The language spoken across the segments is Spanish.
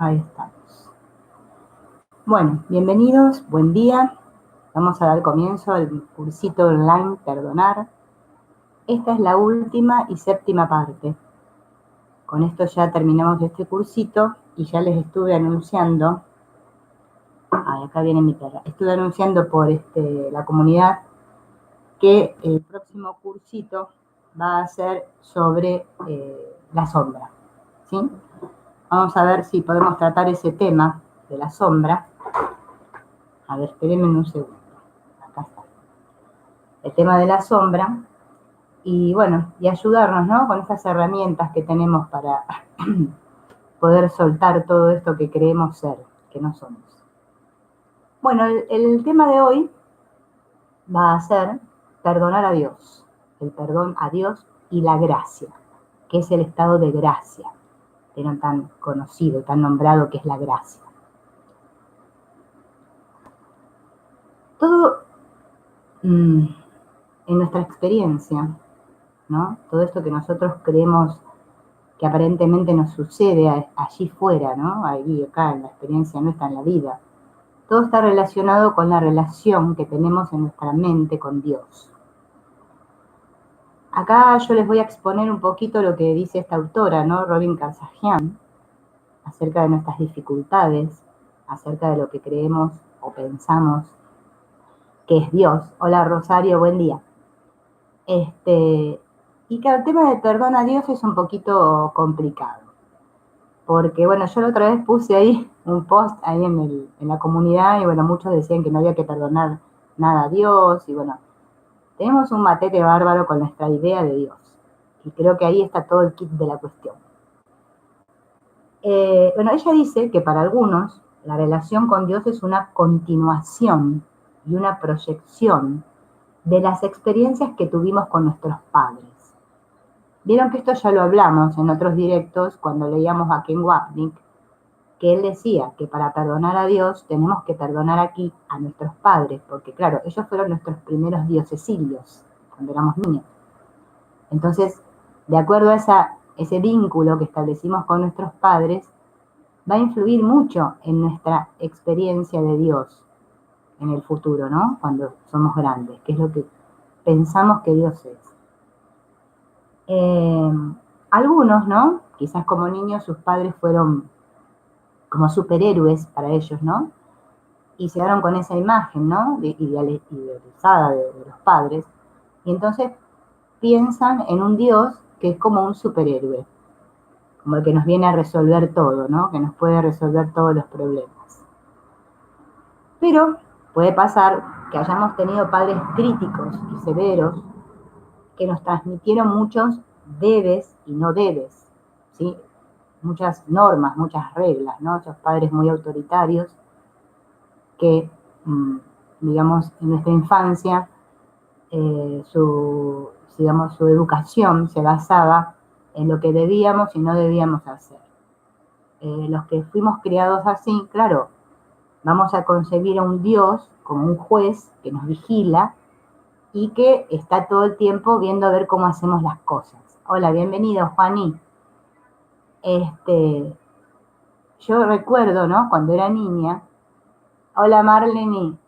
Ahí estamos. Bueno, bienvenidos, buen día. Vamos a dar comienzo al cursito online Perdonar. Esta es la última y séptima parte. Con esto ya terminamos este cursito y ya les estuve anunciando, acá viene mi perra, estuve anunciando por la comunidad que el próximo cursito va a ser sobre la sombra, ¿sí? Vamos a ver si podemos tratar ese tema de la sombra. A ver, espérenme un segundo. Acá está. El tema de la sombra. Y bueno, y ayudarnos, ¿no? Con estas herramientas que tenemos para poder soltar todo esto que creemos ser, que no somos. Bueno, el tema de hoy va a ser perdonar a Dios. El perdón a Dios y la gracia, que es el estado de gracia, pero tan conocido, tan nombrado que es la gracia. Todo en nuestra experiencia, ¿no? Todo esto que nosotros creemos que aparentemente nos sucede allí fuera, ¿no? Ahí, acá, en la experiencia nuestra, en la vida. Todo está relacionado con la relación que tenemos en nuestra mente con Dios. Acá yo les voy a exponer un poquito lo que dice esta autora, ¿no? Robin Kazajian, acerca de nuestras dificultades, acerca de lo que creemos o pensamos que es Dios. Hola Rosario, buen día. Y que el tema de perdón a Dios es un poquito complicado. Porque, bueno, yo la otra vez puse ahí un post ahí en la comunidad y, bueno, muchos decían que no había que perdonar nada a Dios y, bueno, tenemos un matete bárbaro con nuestra idea de Dios. Y creo que ahí está todo el kit de la cuestión. Bueno, ella dice que para algunos la relación con Dios es una continuación y una proyección de las experiencias que tuvimos con nuestros padres. Vieron que esto ya lo hablamos en otros directos cuando leíamos a Ken Wapnick, que él decía que para perdonar a Dios tenemos que perdonar aquí a nuestros padres, porque claro, ellos fueron nuestros primeros diosecillos cuando éramos niños. Entonces, de acuerdo a ese vínculo que establecimos con nuestros padres, va a influir mucho en nuestra experiencia de Dios en el futuro, ¿no? Cuando somos grandes, que es lo que pensamos que Dios es. Algunos, ¿no? Quizás como niños sus padres fueron como superhéroes para ellos, ¿no? Y se quedaron con esa imagen, ¿no? Idealizada de los padres. Y entonces piensan en un Dios que es como un superhéroe, como el que nos viene a resolver todo, ¿no? Que nos puede resolver todos los problemas. Pero puede pasar que hayamos tenido padres críticos y severos que nos transmitieron muchos debes y no debes, ¿sí? Muchas normas, muchas reglas, ¿no? Esos padres muy autoritarios que, digamos, en nuestra infancia, su educación se basaba en lo que debíamos y no debíamos hacer. Los que fuimos criados así, claro, vamos a concebir a un Dios como un juez que nos vigila y que está todo el tiempo viendo a ver cómo hacemos las cosas. Hola, bienvenido, Juaní. Yo recuerdo, ¿no? Cuando era niña, hola Marlene,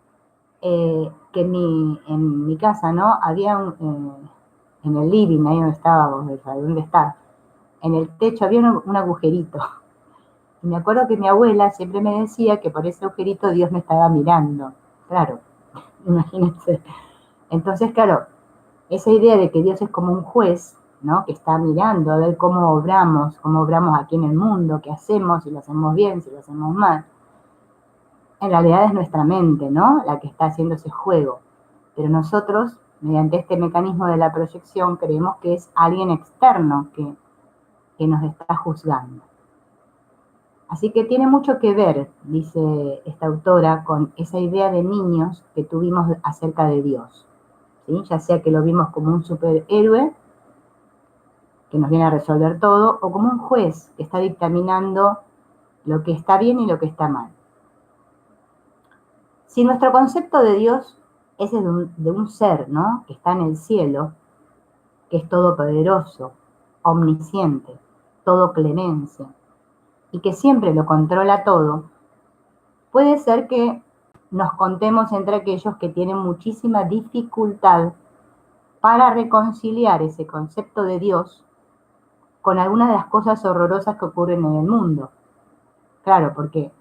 que en mi casa, ¿no? Había en el living, ahí donde estábamos, donde está, en el techo había un agujerito. Y me acuerdo que mi abuela siempre me decía que por ese agujerito Dios me estaba mirando. Claro, imagínense. Entonces, claro, esa idea de que Dios es como un juez, ¿no? Que está mirando a ver cómo obramos aquí en el mundo, qué hacemos, si lo hacemos bien, si lo hacemos mal. En realidad es nuestra mente, ¿no? La que está haciendo ese juego. Pero nosotros, mediante este mecanismo de la proyección, creemos que es alguien externo que nos está juzgando. Así que tiene mucho que ver, dice esta autora, con esa idea de niños que tuvimos acerca de Dios, ¿sí? Ya sea que lo vimos como un superhéroe que nos viene a resolver todo, o como un juez que está dictaminando lo que está bien y lo que está mal. Si nuestro concepto de Dios es de un ser, ¿no? Que está en el cielo, que es todopoderoso, omnisciente, todo clemencia, y que siempre lo controla todo, puede ser que nos contemos entre aquellos que tienen muchísima dificultad para reconciliar ese concepto de Dios con algunas de las cosas horrorosas que ocurren en el mundo. Claro, porque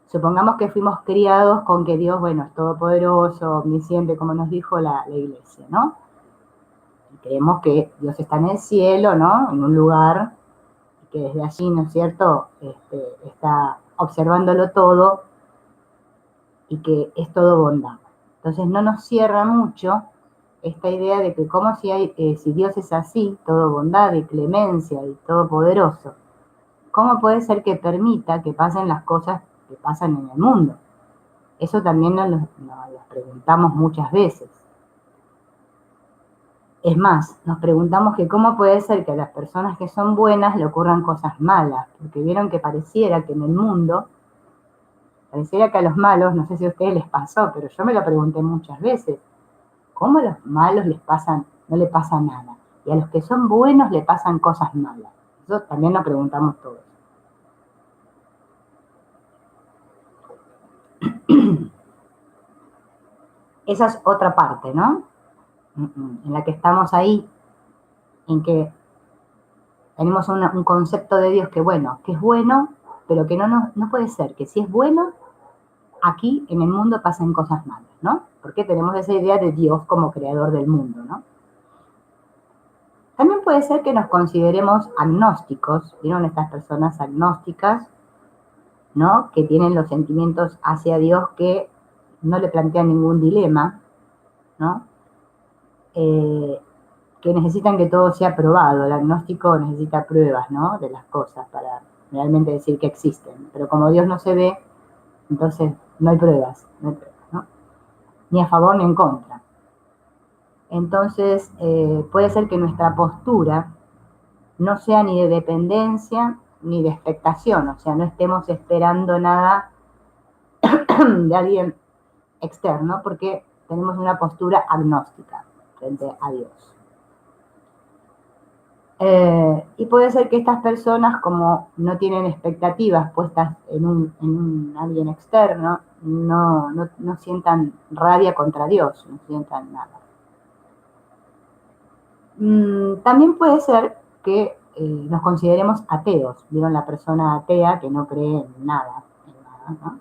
supongamos que fuimos criados con que Dios, bueno, es todopoderoso, omnisciente, como nos dijo la iglesia, ¿no? Y creemos que Dios está en el cielo, ¿no? En un lugar, que desde allí, ¿no es cierto?, está observándolo todo y que es todo bondad. Entonces no nos cierra mucho esta idea de que como si Dios es así, todo bondad y clemencia y todopoderoso, ¿cómo puede ser que permita que pasen las cosas que pasan en el mundo? Eso también nos lo preguntamos muchas veces. Es más, nos preguntamos que cómo puede ser que a las personas que son buenas le ocurran cosas malas, porque vieron que pareciera que en el mundo, pareciera que a los malos, no sé si a ustedes les pasó, pero yo me lo pregunté muchas veces, ¿cómo a los malos no les pasa nada? Y a los que son buenos le pasan cosas malas. Eso también nos preguntamos todos. Esa es otra parte, ¿no? En la que estamos ahí, en que tenemos un concepto de Dios que, bueno, que es bueno, pero que no puede ser que si es bueno, aquí en el mundo pasan cosas malas, ¿no? Porque tenemos esa idea de Dios como creador del mundo, ¿no? También puede ser que nos consideremos agnósticos, ¿vieron estas personas agnósticas, ¿no? Que tienen los sentimientos hacia Dios que no le plantean ningún dilema, ¿no? Que necesitan que todo sea probado. El agnóstico necesita pruebas, ¿no? De las cosas para realmente decir que existen. Pero como Dios no se ve, entonces no hay pruebas, ¿no? Ni a favor ni en contra. Entonces, puede ser que nuestra postura no sea ni de dependencia ni de expectación, o sea, no estemos esperando nada de alguien externo, porque tenemos una postura agnóstica frente a Dios. Y puede ser que estas personas, como no tienen expectativas puestas en alguien externo, no sientan rabia contra Dios, no sientan nada. También puede ser que nos consideremos ateos. ¿Vieron la persona atea que no cree en nada, ¿no?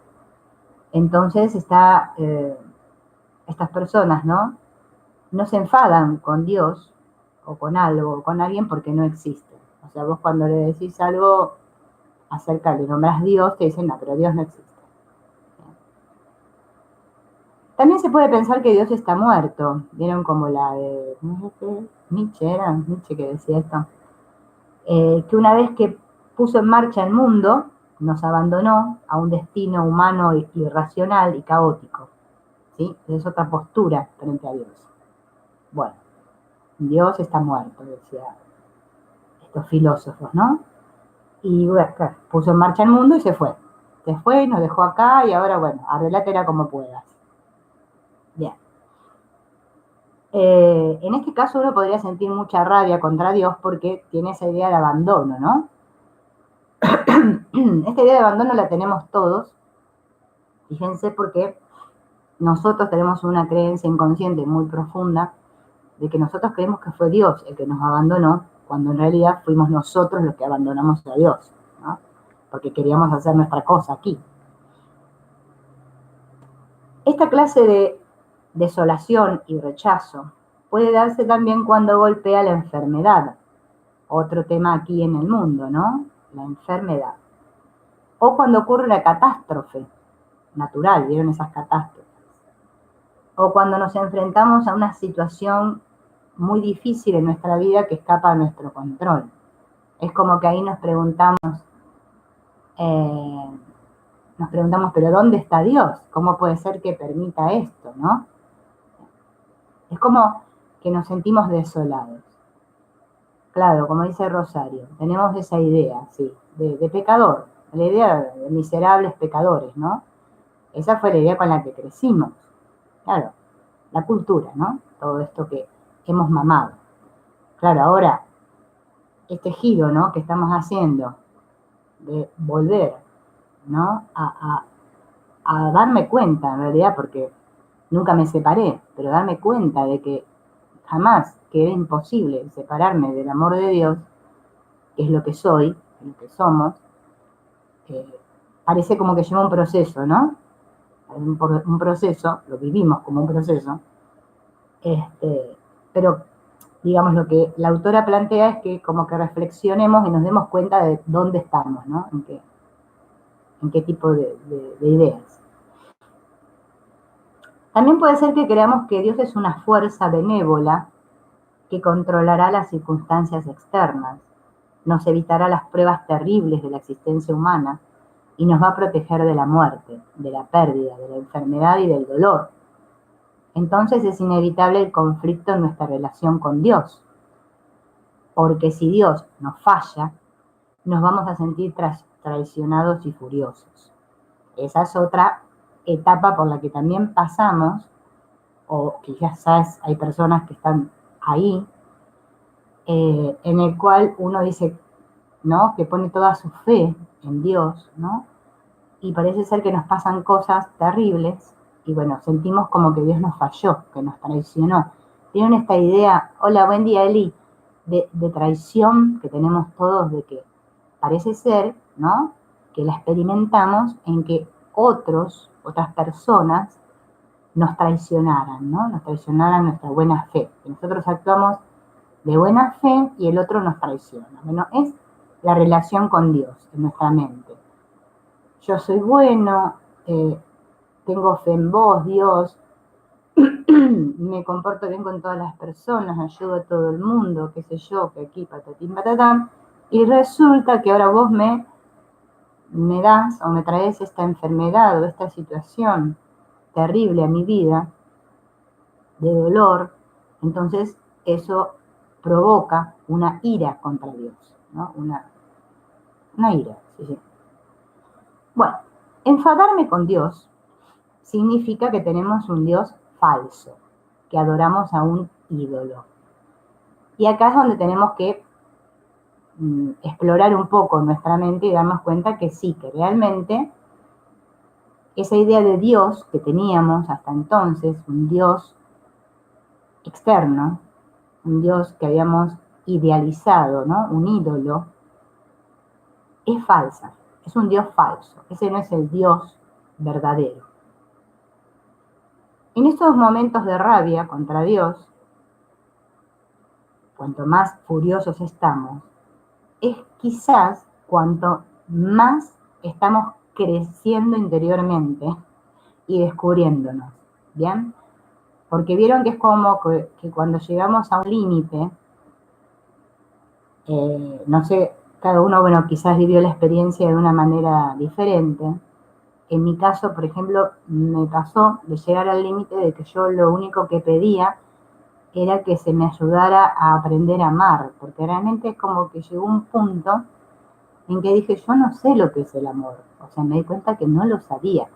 Entonces estas personas, ¿no? No se enfadan con Dios o con algo o con alguien porque no existe. O sea, vos cuando le decís algo acerca, le nombrás Dios, te dicen, no, pero Dios no existe. También se puede pensar que Dios está muerto. ¿Vieron como la de Nietzsche? Era Nietzsche que decía esto. Que una vez que puso en marcha el mundo, nos abandonó a un destino humano irracional y caótico. ¿Sí? Es otra postura frente a Dios. Bueno, Dios está muerto, decía estos filósofos, ¿no? Y bueno, puso en marcha el mundo y se fue. Se fue y nos dejó acá y ahora, bueno, arreglátela como puedas. Bien. En este caso uno podría sentir mucha rabia contra Dios porque tiene esa idea de abandono, ¿no? Esta idea de abandono la tenemos todos, fíjense, porque nosotros tenemos una creencia inconsciente muy profunda de que nosotros creemos que fue Dios el que nos abandonó, cuando en realidad fuimos nosotros los que abandonamos a Dios, ¿no? Porque queríamos hacer nuestra cosa aquí. Esta clase de desolación y rechazo puede darse también cuando golpea la enfermedad, otro tema aquí en el mundo, ¿no? La enfermedad. O cuando ocurre una catástrofe natural, ¿vieron esas catástrofes? O cuando nos enfrentamos a una situación muy difícil en nuestra vida que escapa a nuestro control. Es como que ahí eh, nos preguntamos, ¿pero dónde está Dios? ¿Cómo puede ser que permita esto, no? Es como que nos sentimos desolados. Claro, como dice Rosario, tenemos esa idea, sí, de pecador, la idea de miserables pecadores, ¿no? Esa fue la idea con la que crecimos. Claro, la cultura, ¿no? Todo esto que hemos mamado. Claro, ahora, este giro, ¿no? Que estamos haciendo de volver, ¿no? A darme cuenta, en realidad, porque nunca me separé, pero darme cuenta de que jamás, que era imposible separarme del amor de Dios, que es lo que soy, lo que somos, parece como que lleva un proceso, ¿no? Un proceso, lo vivimos como un proceso, pero digamos lo que la autora plantea es que como que reflexionemos y nos demos cuenta de dónde estamos, ¿no? En qué tipo de ideas. También puede ser que creamos que Dios es una fuerza benévola que controlará las circunstancias externas, nos evitará las pruebas terribles de la existencia humana y nos va a proteger de la muerte, de la pérdida, de la enfermedad y del dolor. Entonces es inevitable el conflicto en nuestra relación con Dios, porque si Dios nos falla, nos vamos a sentir traicionados y furiosos. Esa es otra etapa por la que también pasamos, o quizás hay personas que están ahí, en el cual uno dice, ¿no? Que pone toda su fe en Dios, ¿no? Y parece ser que nos pasan cosas terribles y bueno, sentimos como que Dios nos falló, que nos traicionó. Tienen esta idea, hola, buen día Eli, de traición que tenemos todos, de que parece ser, ¿no? Que la experimentamos en que otras personas nos traicionaran, ¿no? Nos traicionaran nuestra buena fe. Que nosotros actuamos de buena fe y el otro nos traiciona. Bueno, es la relación con Dios en nuestra mente. Yo soy bueno, tengo fe en vos, Dios, me comporto bien con todas las personas, ayudo a todo el mundo, qué sé yo, que aquí, patatín, patatán, y resulta que ahora vos me das o me traes esta enfermedad o esta situación terrible a mi vida, de dolor, entonces eso provoca una ira contra Dios, ¿no? Una ira, sí, sí. Bueno, enfadarme con Dios significa que tenemos un Dios falso, que adoramos a un ídolo. Y acá es donde tenemos que explorar un poco nuestra mente y darnos cuenta que sí, que realmente esa idea de Dios que teníamos hasta entonces, un Dios externo, un Dios que habíamos idealizado, ¿no? Un ídolo, es falsa, es un Dios falso, ese no es el Dios verdadero. En estos momentos de rabia contra Dios, cuanto más furiosos estamos, es quizás cuanto más estamos creciendo interiormente y descubriéndonos, ¿bien? Porque vieron que es como que cuando llegamos a un límite, no sé, cada uno, bueno, quizás vivió la experiencia de una manera diferente. En mi caso, por ejemplo, me pasó de llegar al límite de que yo lo único que pedía era que se me ayudara a aprender a amar, porque realmente es como que llegó un punto en que dije, yo no sé lo que es el amor, o sea, me di cuenta que no lo sabía.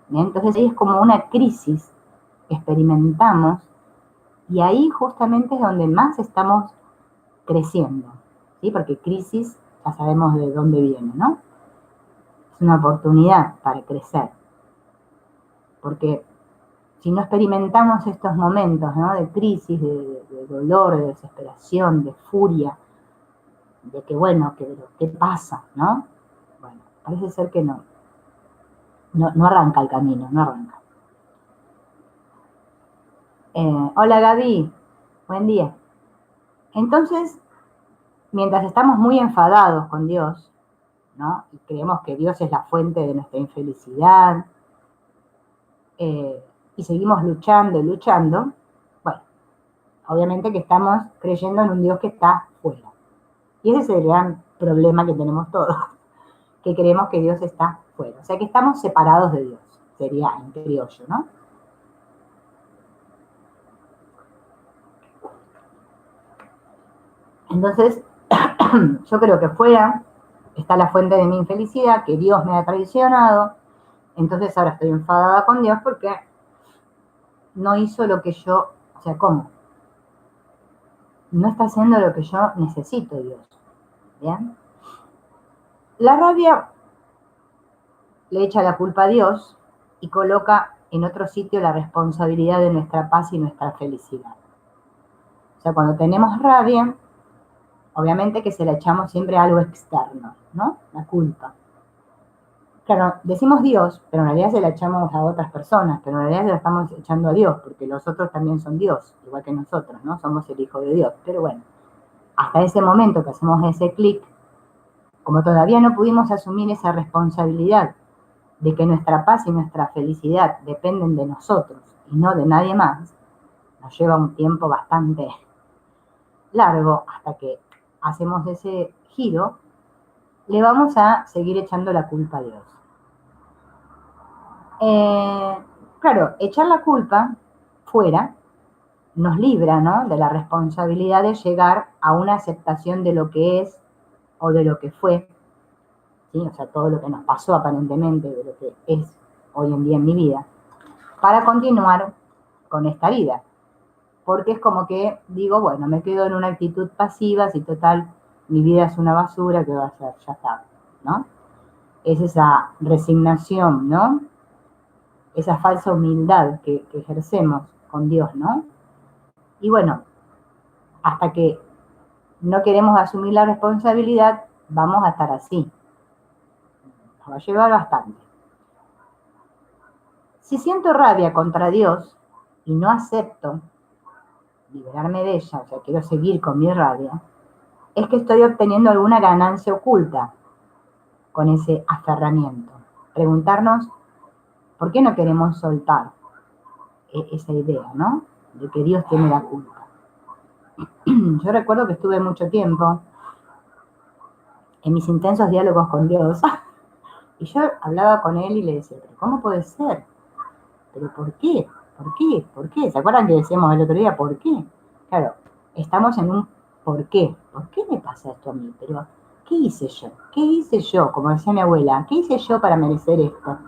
¿Bien? Entonces ahí es como una crisis que experimentamos y ahí justamente es donde más estamos creciendo, ¿sí? Porque crisis ya sabemos de dónde viene, ¿no? Es una oportunidad para crecer, porque si no experimentamos estos momentos, ¿no? De crisis, de dolor, de desesperación, de furia, de que bueno, ¿qué pasa? ¿No? Bueno, parece ser que no arranca el camino, no arranca. Hola Gaby, buen día. Entonces, mientras estamos muy enfadados con Dios, ¿no? Y creemos que Dios es la fuente de nuestra infelicidad, y seguimos luchando y luchando, bueno, obviamente que estamos creyendo en un Dios que está fuera. Y ese es el gran problema que tenemos todos, que creemos que Dios está fuera. O sea que estamos separados de Dios, sería en criollo, ¿no? Entonces, yo creo que fuera está la fuente de mi infelicidad, que Dios me ha traicionado, entonces ahora estoy enfadada con Dios porque no hizo lo que yo, o sea, ¿cómo? No está haciendo lo que yo necesito, Dios, ¿bien? La rabia le echa la culpa a Dios y coloca en otro sitio la responsabilidad de nuestra paz y nuestra felicidad. O sea, cuando tenemos rabia, obviamente que se la echamos siempre a algo externo, ¿no? La culpa. Claro, decimos Dios, pero en realidad se la echamos a otras personas, pero en realidad se la estamos echando a Dios, porque los otros también son Dios, igual que nosotros, ¿no? Somos el Hijo de Dios. Pero bueno, hasta ese momento que hacemos ese clic, como todavía no pudimos asumir esa responsabilidad de que nuestra paz y nuestra felicidad dependen de nosotros y no de nadie más, nos lleva un tiempo bastante largo hasta que hacemos ese giro, le vamos a seguir echando la culpa a Dios. Claro, echar la culpa fuera nos libra, ¿no?, de la responsabilidad de llegar a una aceptación de lo que es o de lo que fue, ¿sí? O sea, todo lo que nos pasó aparentemente, de lo que es hoy en día en mi vida, para continuar con esta vida. Porque es como que digo, bueno, me quedo en una actitud pasiva, si total mi vida es una basura, ¿qué va a ser? Ya está, ¿no? Es esa resignación, ¿no? Esa falsa humildad que ejercemos con Dios, ¿no? Y bueno, hasta que no queremos asumir la responsabilidad, vamos a estar así. Nos va a llevar bastante. Si siento rabia contra Dios y no acepto liberarme de ella, o sea, quiero seguir con mi rabia, es que estoy obteniendo alguna ganancia oculta con ese aferramiento. Preguntarnos por qué no queremos soltar esa idea, ¿no? De que Dios tiene la culpa. Yo recuerdo que estuve mucho tiempo en mis intensos diálogos con Dios y yo hablaba con Él y le decía, pero ¿cómo puede ser? ¿Pero por qué? ¿Por qué? ¿Por qué? ¿Se acuerdan que decíamos el otro día, por qué? Claro, estamos en un por qué. ¿Por qué me pasa esto a mí? Pero, ¿qué hice yo? ¿Qué hice yo? Como decía mi abuela, ¿qué hice yo para merecer esto?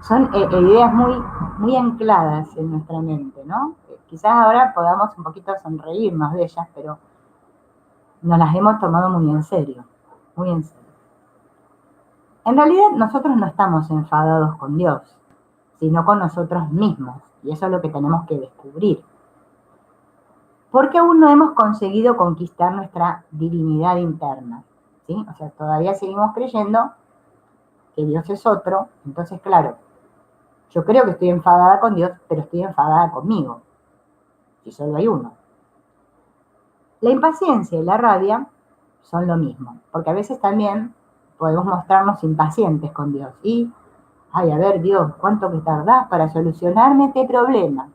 Son ideas muy ancladas en nuestra mente, ¿no? Quizás ahora podamos un poquito sonreírnos de ellas, pero nos las hemos tomado muy en serio, muy en serio. En realidad nosotros no estamos enfadados con Dios, sino con nosotros mismos, y eso es lo que tenemos que descubrir. Porque aún no hemos conseguido conquistar nuestra divinidad interna, ¿sí? O sea, todavía seguimos creyendo que Dios es otro, entonces claro, yo creo que estoy enfadada con Dios, pero estoy enfadada conmigo, si solo hay uno. La impaciencia y la rabia son lo mismo, porque a veces también podemos mostrarnos impacientes con Dios y, ay, a ver, Dios, ¿cuánto que tardás para solucionarme este problema?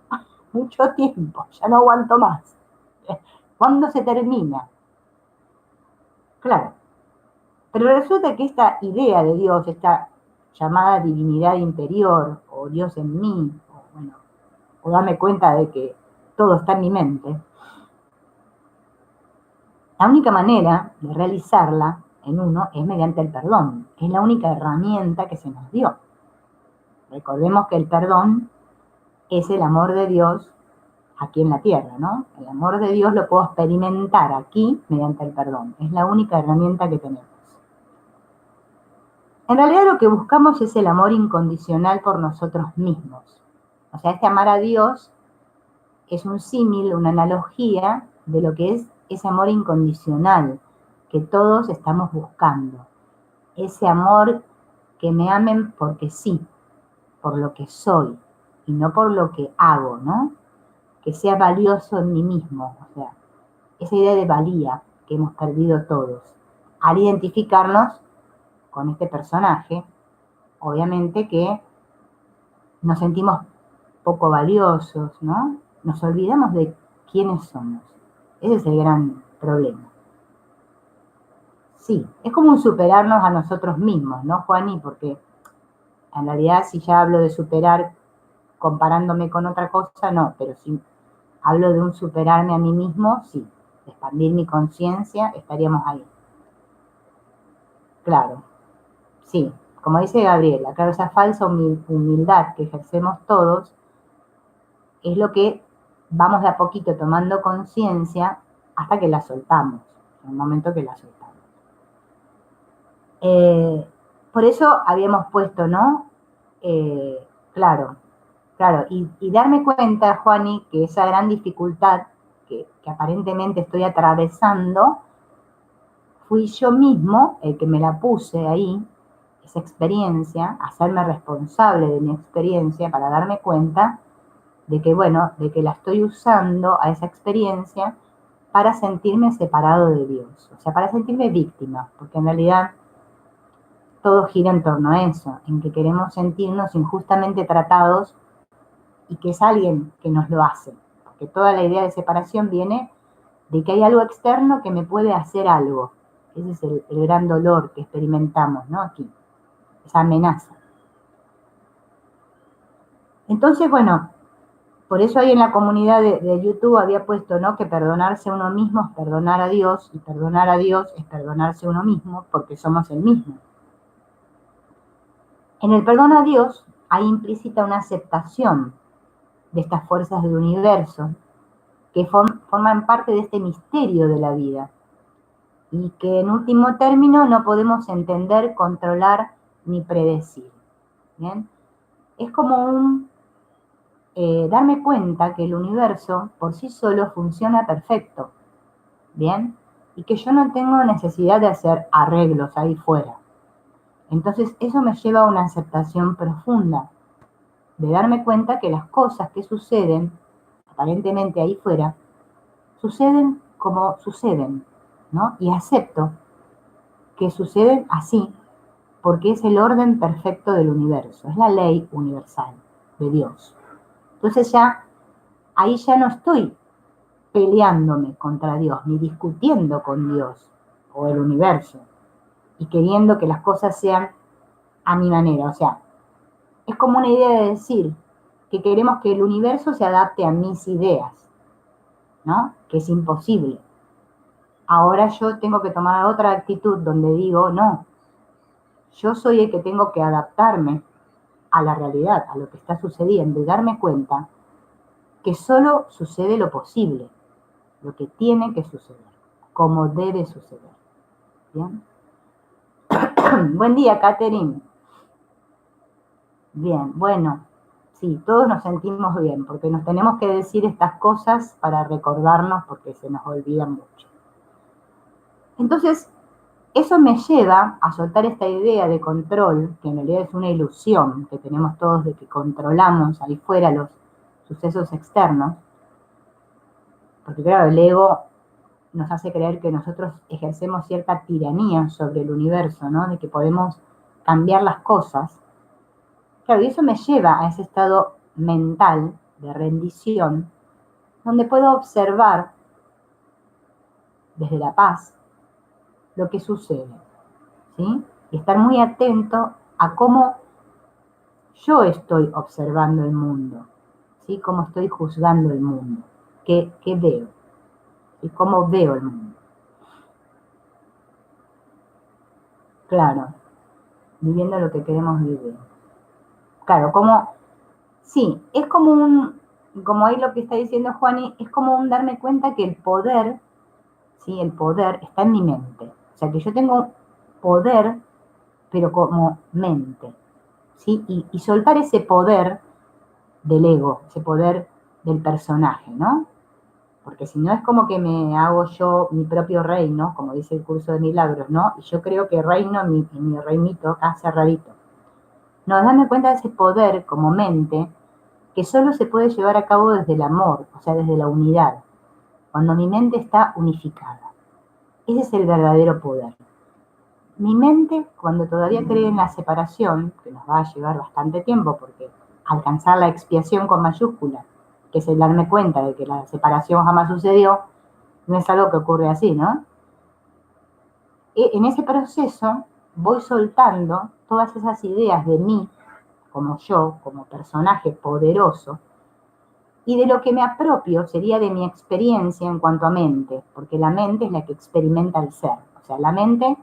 Mucho tiempo, ya no aguanto más. ¿Cuándo se termina? Claro, pero resulta que esta idea de Dios, esta llamada divinidad interior, o Dios en mí, o, bueno, o darme cuenta de que todo está en mi mente, la única manera de realizarla en uno es mediante el perdón. Es la única herramienta que se nos dio. Recordemos que el perdón es el amor de Dios aquí en la tierra, ¿no? El amor de Dios lo puedo experimentar aquí mediante el perdón. Es la única herramienta que tenemos. En realidad lo que buscamos es el amor incondicional por nosotros mismos. O sea, este amar a Dios es un símil, una analogía de lo que es ese amor incondicional que todos estamos buscando. Ese amor que me amen porque sí, por lo que soy y no por lo que hago, ¿no? Que sea valioso en mí mismo, o sea, esa idea de valía que hemos perdido todos. Al identificarnos con este personaje, obviamente que nos sentimos poco valiosos, ¿no? Nos olvidamos de quiénes somos. Ese es el gran problema. Sí, es como un superarnos a nosotros mismos, ¿no, Juani? Porque en realidad si ya hablo de superar comparándome con otra cosa, no, pero si hablo de un superarme a mí mismo, sí, expandir mi conciencia, estaríamos ahí. Claro, sí, como dice Gabriela, claro, esa falsa humildad que ejercemos todos es lo que vamos de a poquito tomando conciencia hasta que la soltamos, en el momento que la soltamos. Eh, por eso habíamos puesto, ¿no? Claro, claro, y darme cuenta, Juani, que esa gran dificultad que aparentemente estoy atravesando, fui yo mismo el que me la puse ahí, esa experiencia, hacerme responsable de mi experiencia para darme cuenta de que, bueno, de que la estoy usando a esa experiencia para sentirme separado de Dios, o sea, para sentirme víctima, porque en realidad todo gira en torno a eso, en que queremos sentirnos injustamente tratados y que es alguien que nos lo hace, porque toda la idea de separación viene de que hay algo externo que me puede hacer algo. Ese es el gran dolor que experimentamos, ¿no? Aquí, esa amenaza. Entonces, bueno, por eso ahí en la comunidad de YouTube había puesto, ¿no? Que perdonarse a uno mismo es perdonar a Dios, y perdonar a Dios es perdonarse a uno mismo, porque somos el mismo. En el perdón a Dios hay implícita una aceptación de estas fuerzas del universo que forman parte de este misterio de la vida y que en último término no podemos entender, controlar ni predecir. ¿Bien? Es como darme cuenta que el universo por sí solo funciona perfecto, ¿bien? Y que yo no tengo necesidad de hacer arreglos ahí fuera. Entonces eso me lleva a una aceptación profunda, de darme cuenta que las cosas que suceden, aparentemente ahí fuera, suceden como suceden, ¿no? Y acepto que suceden así, porque es el orden perfecto del universo, es la ley universal de Dios. Entonces ahí ya no estoy peleándome contra Dios, ni discutiendo con Dios o el universo, y queriendo que las cosas sean a mi manera. O sea, es como una idea de decir que queremos que el universo se adapte a mis ideas, ¿no? Que es imposible. Ahora yo tengo que tomar otra actitud donde digo, no, yo soy el que tengo que adaptarme a la realidad, a lo que está sucediendo y darme cuenta que solo sucede lo posible, lo que tiene que suceder, como debe suceder. ¿Bien? Buen día, Catherine. Bien, bueno, sí, todos nos sentimos bien, porque nos tenemos que decir estas cosas para recordarnos, porque se nos olvida mucho. Entonces, eso me lleva a soltar esta idea de control, que en realidad es una ilusión que tenemos todos de que controlamos ahí fuera los sucesos externos, porque claro, el ego nos hace creer que nosotros ejercemos cierta tiranía sobre el universo, ¿no? De que podemos cambiar las cosas. Claro, y eso me lleva a ese estado mental de rendición, donde puedo observar desde la paz lo que sucede, ¿sí? Y estar muy atento a cómo yo estoy observando el mundo, ¿sí? Cómo estoy juzgando el mundo, qué veo y cómo veo el mundo. Claro, viviendo lo que queremos vivir. Claro, como, sí, es como ahí lo que está diciendo Juani, es como un darme cuenta que el poder, ¿sí? El poder está en mi mente. O sea, que yo tengo poder, pero como mente, ¿sí? Y soltar ese poder del ego, ese poder del personaje, ¿no? Porque si no es como que me hago yo mi propio reino, como dice el curso de milagros, ¿no? Y yo creo que reino en mi reinito acá cerradito. No, darme cuenta de ese poder como mente que solo se puede llevar a cabo desde el amor, o sea, desde la unidad, cuando mi mente está unificada. Ese es el verdadero poder. Mi mente, cuando todavía cree en la separación, que nos va a llevar bastante tiempo, porque alcanzar la expiación con mayúscula, que es el darme cuenta de que la separación jamás sucedió, no es algo que ocurre así, ¿no? En ese proceso voy soltando todas esas ideas de mí, como yo, como personaje poderoso, y de lo que me apropio sería de mi experiencia en cuanto a mente, porque la mente es la que experimenta el ser. O sea, la mente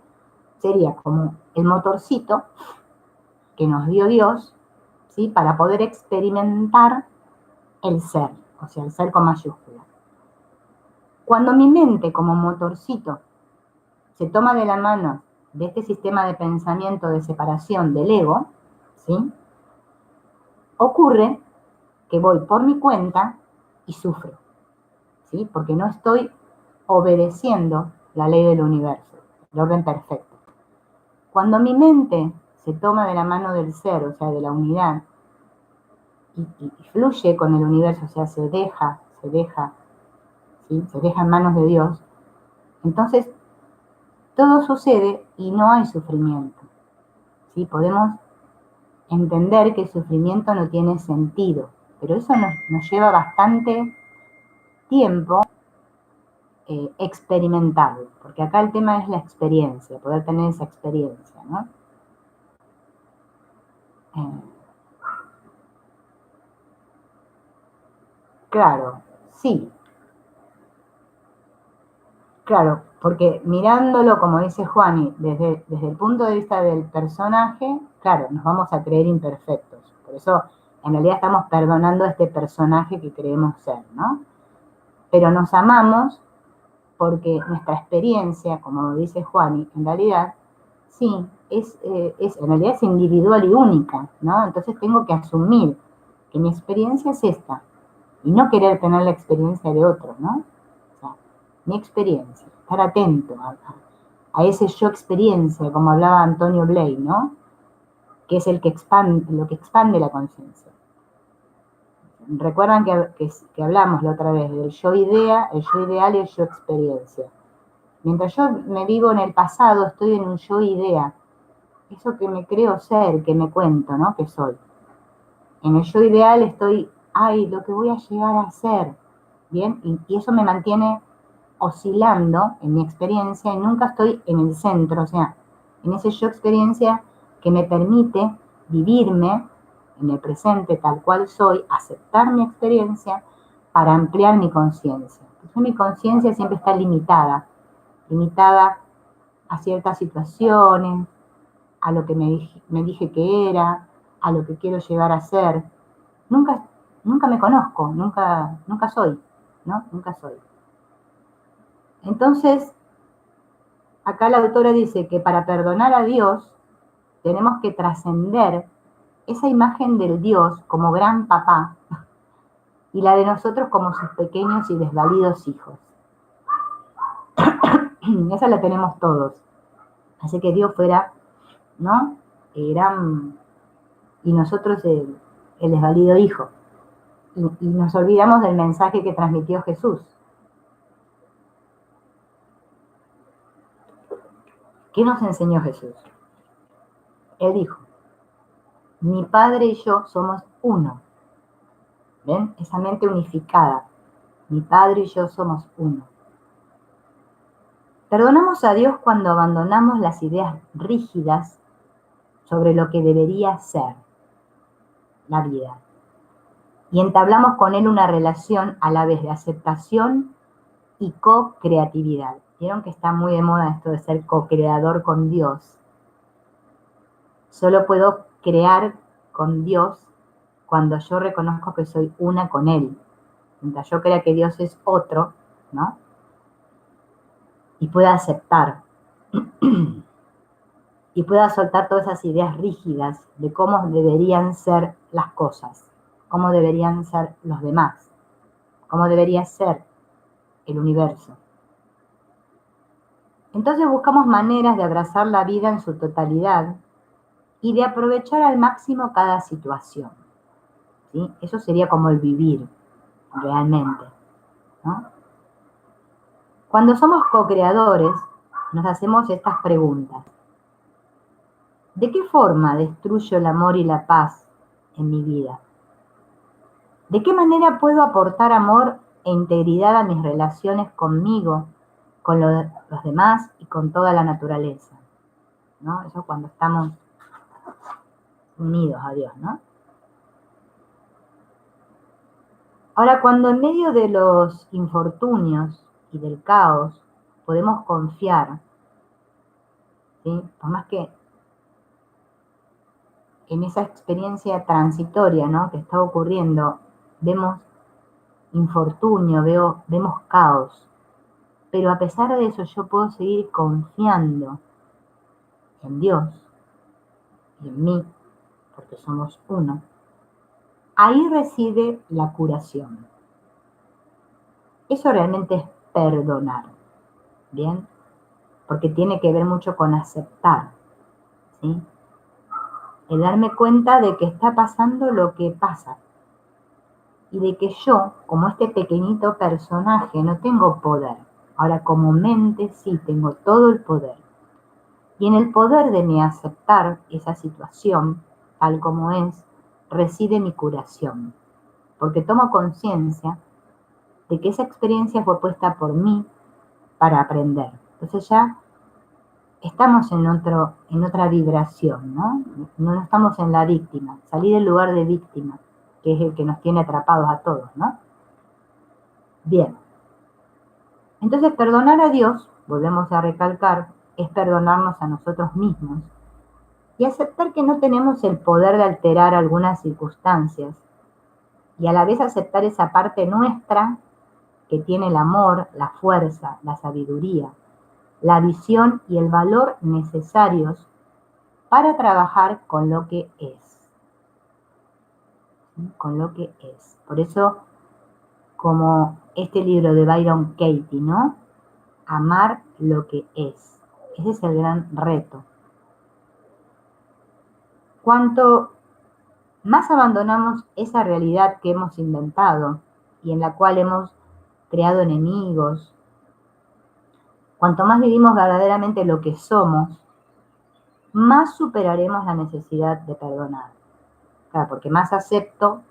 sería como el motorcito que nos dio Dios, ¿sí? Para poder experimentar el ser, o sea, el ser con mayúscula. Cuando mi mente como motorcito se toma de la mano de este sistema de pensamiento de separación del ego, ¿sí? Ocurre que voy por mi cuenta y sufro, ¿sí? Porque no estoy obedeciendo la ley del universo, el orden perfecto. Cuando mi mente se toma de la mano del ser, o sea, de la unidad, y fluye con el universo, o sea, se deja, ¿sí? Se deja en manos de Dios, entonces todo sucede y no hay sufrimiento, ¿sí? Podemos entender que el sufrimiento no tiene sentido, pero eso nos lleva bastante tiempo experimentarlo, porque acá el tema es la experiencia, poder tener esa experiencia, ¿no? Claro, sí, claro, porque mirándolo, como dice Juani, desde el punto de vista del personaje, claro, nos vamos a creer imperfectos. Por eso, en realidad estamos perdonando a este personaje que creemos ser, ¿no? Pero nos amamos porque nuestra experiencia, como dice Juani, en realidad, sí, en realidad es individual y única, ¿no? Entonces tengo que asumir que mi experiencia es esta y no querer tener la experiencia de otro, ¿no? O sea, mi experiencia, estar atento a ese yo experiencia, como hablaba Antonio Bley, ¿no? Que es el que lo que expande la conciencia. Recuerdan que hablamos la otra vez del yo idea, el yo ideal y el yo experiencia. Mientras yo me vivo en el pasado, estoy en un yo idea, eso que me creo ser, que me cuento, ¿no? Que soy. En el yo ideal estoy, ay, lo que voy a llegar a ser, ¿bien? Y eso me mantiene oscilando en mi experiencia y nunca estoy en el centro, o sea, en ese yo experiencia que me permite vivirme en el presente tal cual soy, aceptar mi experiencia para ampliar mi conciencia. Entonces mi conciencia siempre está limitada a ciertas situaciones, a lo que me dije que era, a lo que quiero llegar a ser. Nunca, nunca me conozco, nunca soy, ¿no? Nunca soy. Entonces, acá la autora dice que para perdonar a Dios tenemos que trascender esa imagen del Dios como gran papá y la de nosotros como sus pequeños y desvalidos hijos. Esa la tenemos todos. Así que Dios fuera, ¿no? Gran, y nosotros el desvalido hijo. Y nos olvidamos del mensaje que transmitió Jesús. ¿Qué nos enseñó Jesús? Él dijo, mi Padre y yo somos uno. ¿Ven? Esa mente unificada. Mi Padre y yo somos uno. Perdonamos a Dios cuando abandonamos las ideas rígidas sobre lo que debería ser la vida. Y entablamos con Él una relación a la vez de aceptación y co-creatividad. Vieron que está muy de moda esto de ser co-creador con Dios. Solo puedo crear con Dios cuando yo reconozco que soy una con Él. Mientras yo crea que Dios es otro, ¿no? Y pueda aceptar y pueda soltar todas esas ideas rígidas de cómo deberían ser las cosas, cómo deberían ser los demás, cómo debería ser el universo. Entonces buscamos maneras de abrazar la vida en su totalidad y de aprovechar al máximo cada situación, ¿sí? Eso sería como el vivir realmente, ¿no? Cuando somos co-creadores, nos hacemos estas preguntas. ¿De qué forma destruyo el amor y la paz en mi vida? ¿De qué manera puedo aportar amor e integridad a mis relaciones conmigo, con los demás y con toda la naturaleza? ¿No? Eso cuando estamos unidos a Dios, ¿no? Ahora, cuando en medio de los infortunios y del caos podemos confiar, ¿sí? Por más que en esa experiencia transitoria, ¿no? Que está ocurriendo, vemos infortunio, vemos caos, pero a pesar de eso yo puedo seguir confiando en Dios y en mí, porque somos uno, ahí reside la curación. Eso realmente es perdonar, ¿bien? Porque tiene que ver mucho con aceptar, ¿sí? El darme cuenta de que está pasando lo que pasa y de que yo, como este pequeñito personaje, no tengo poder. Ahora, como mente sí tengo todo el poder. Y en el poder de mi aceptar esa situación, tal como es, reside mi curación. Porque tomo conciencia de que esa experiencia fue puesta por mí para aprender. Entonces ya estamos en otra vibración, ¿no? No estamos en la víctima. Salí del lugar de víctima, que es el que nos tiene atrapados a todos, ¿no? Bien. Entonces, perdonar a Dios, volvemos a recalcar, es perdonarnos a nosotros mismos y aceptar que no tenemos el poder de alterar algunas circunstancias y a la vez aceptar esa parte nuestra que tiene el amor, la fuerza, la sabiduría, la visión y el valor necesarios para trabajar con lo que es. ¿Sí? Con lo que es. Por eso, como este libro de Byron Katie, ¿no? Amar lo que es. Ese es el gran reto. Cuanto más abandonamos esa realidad que hemos inventado y en la cual hemos creado enemigos, cuanto más vivimos verdaderamente lo que somos, más superaremos la necesidad de perdonar. Claro, porque más acepto,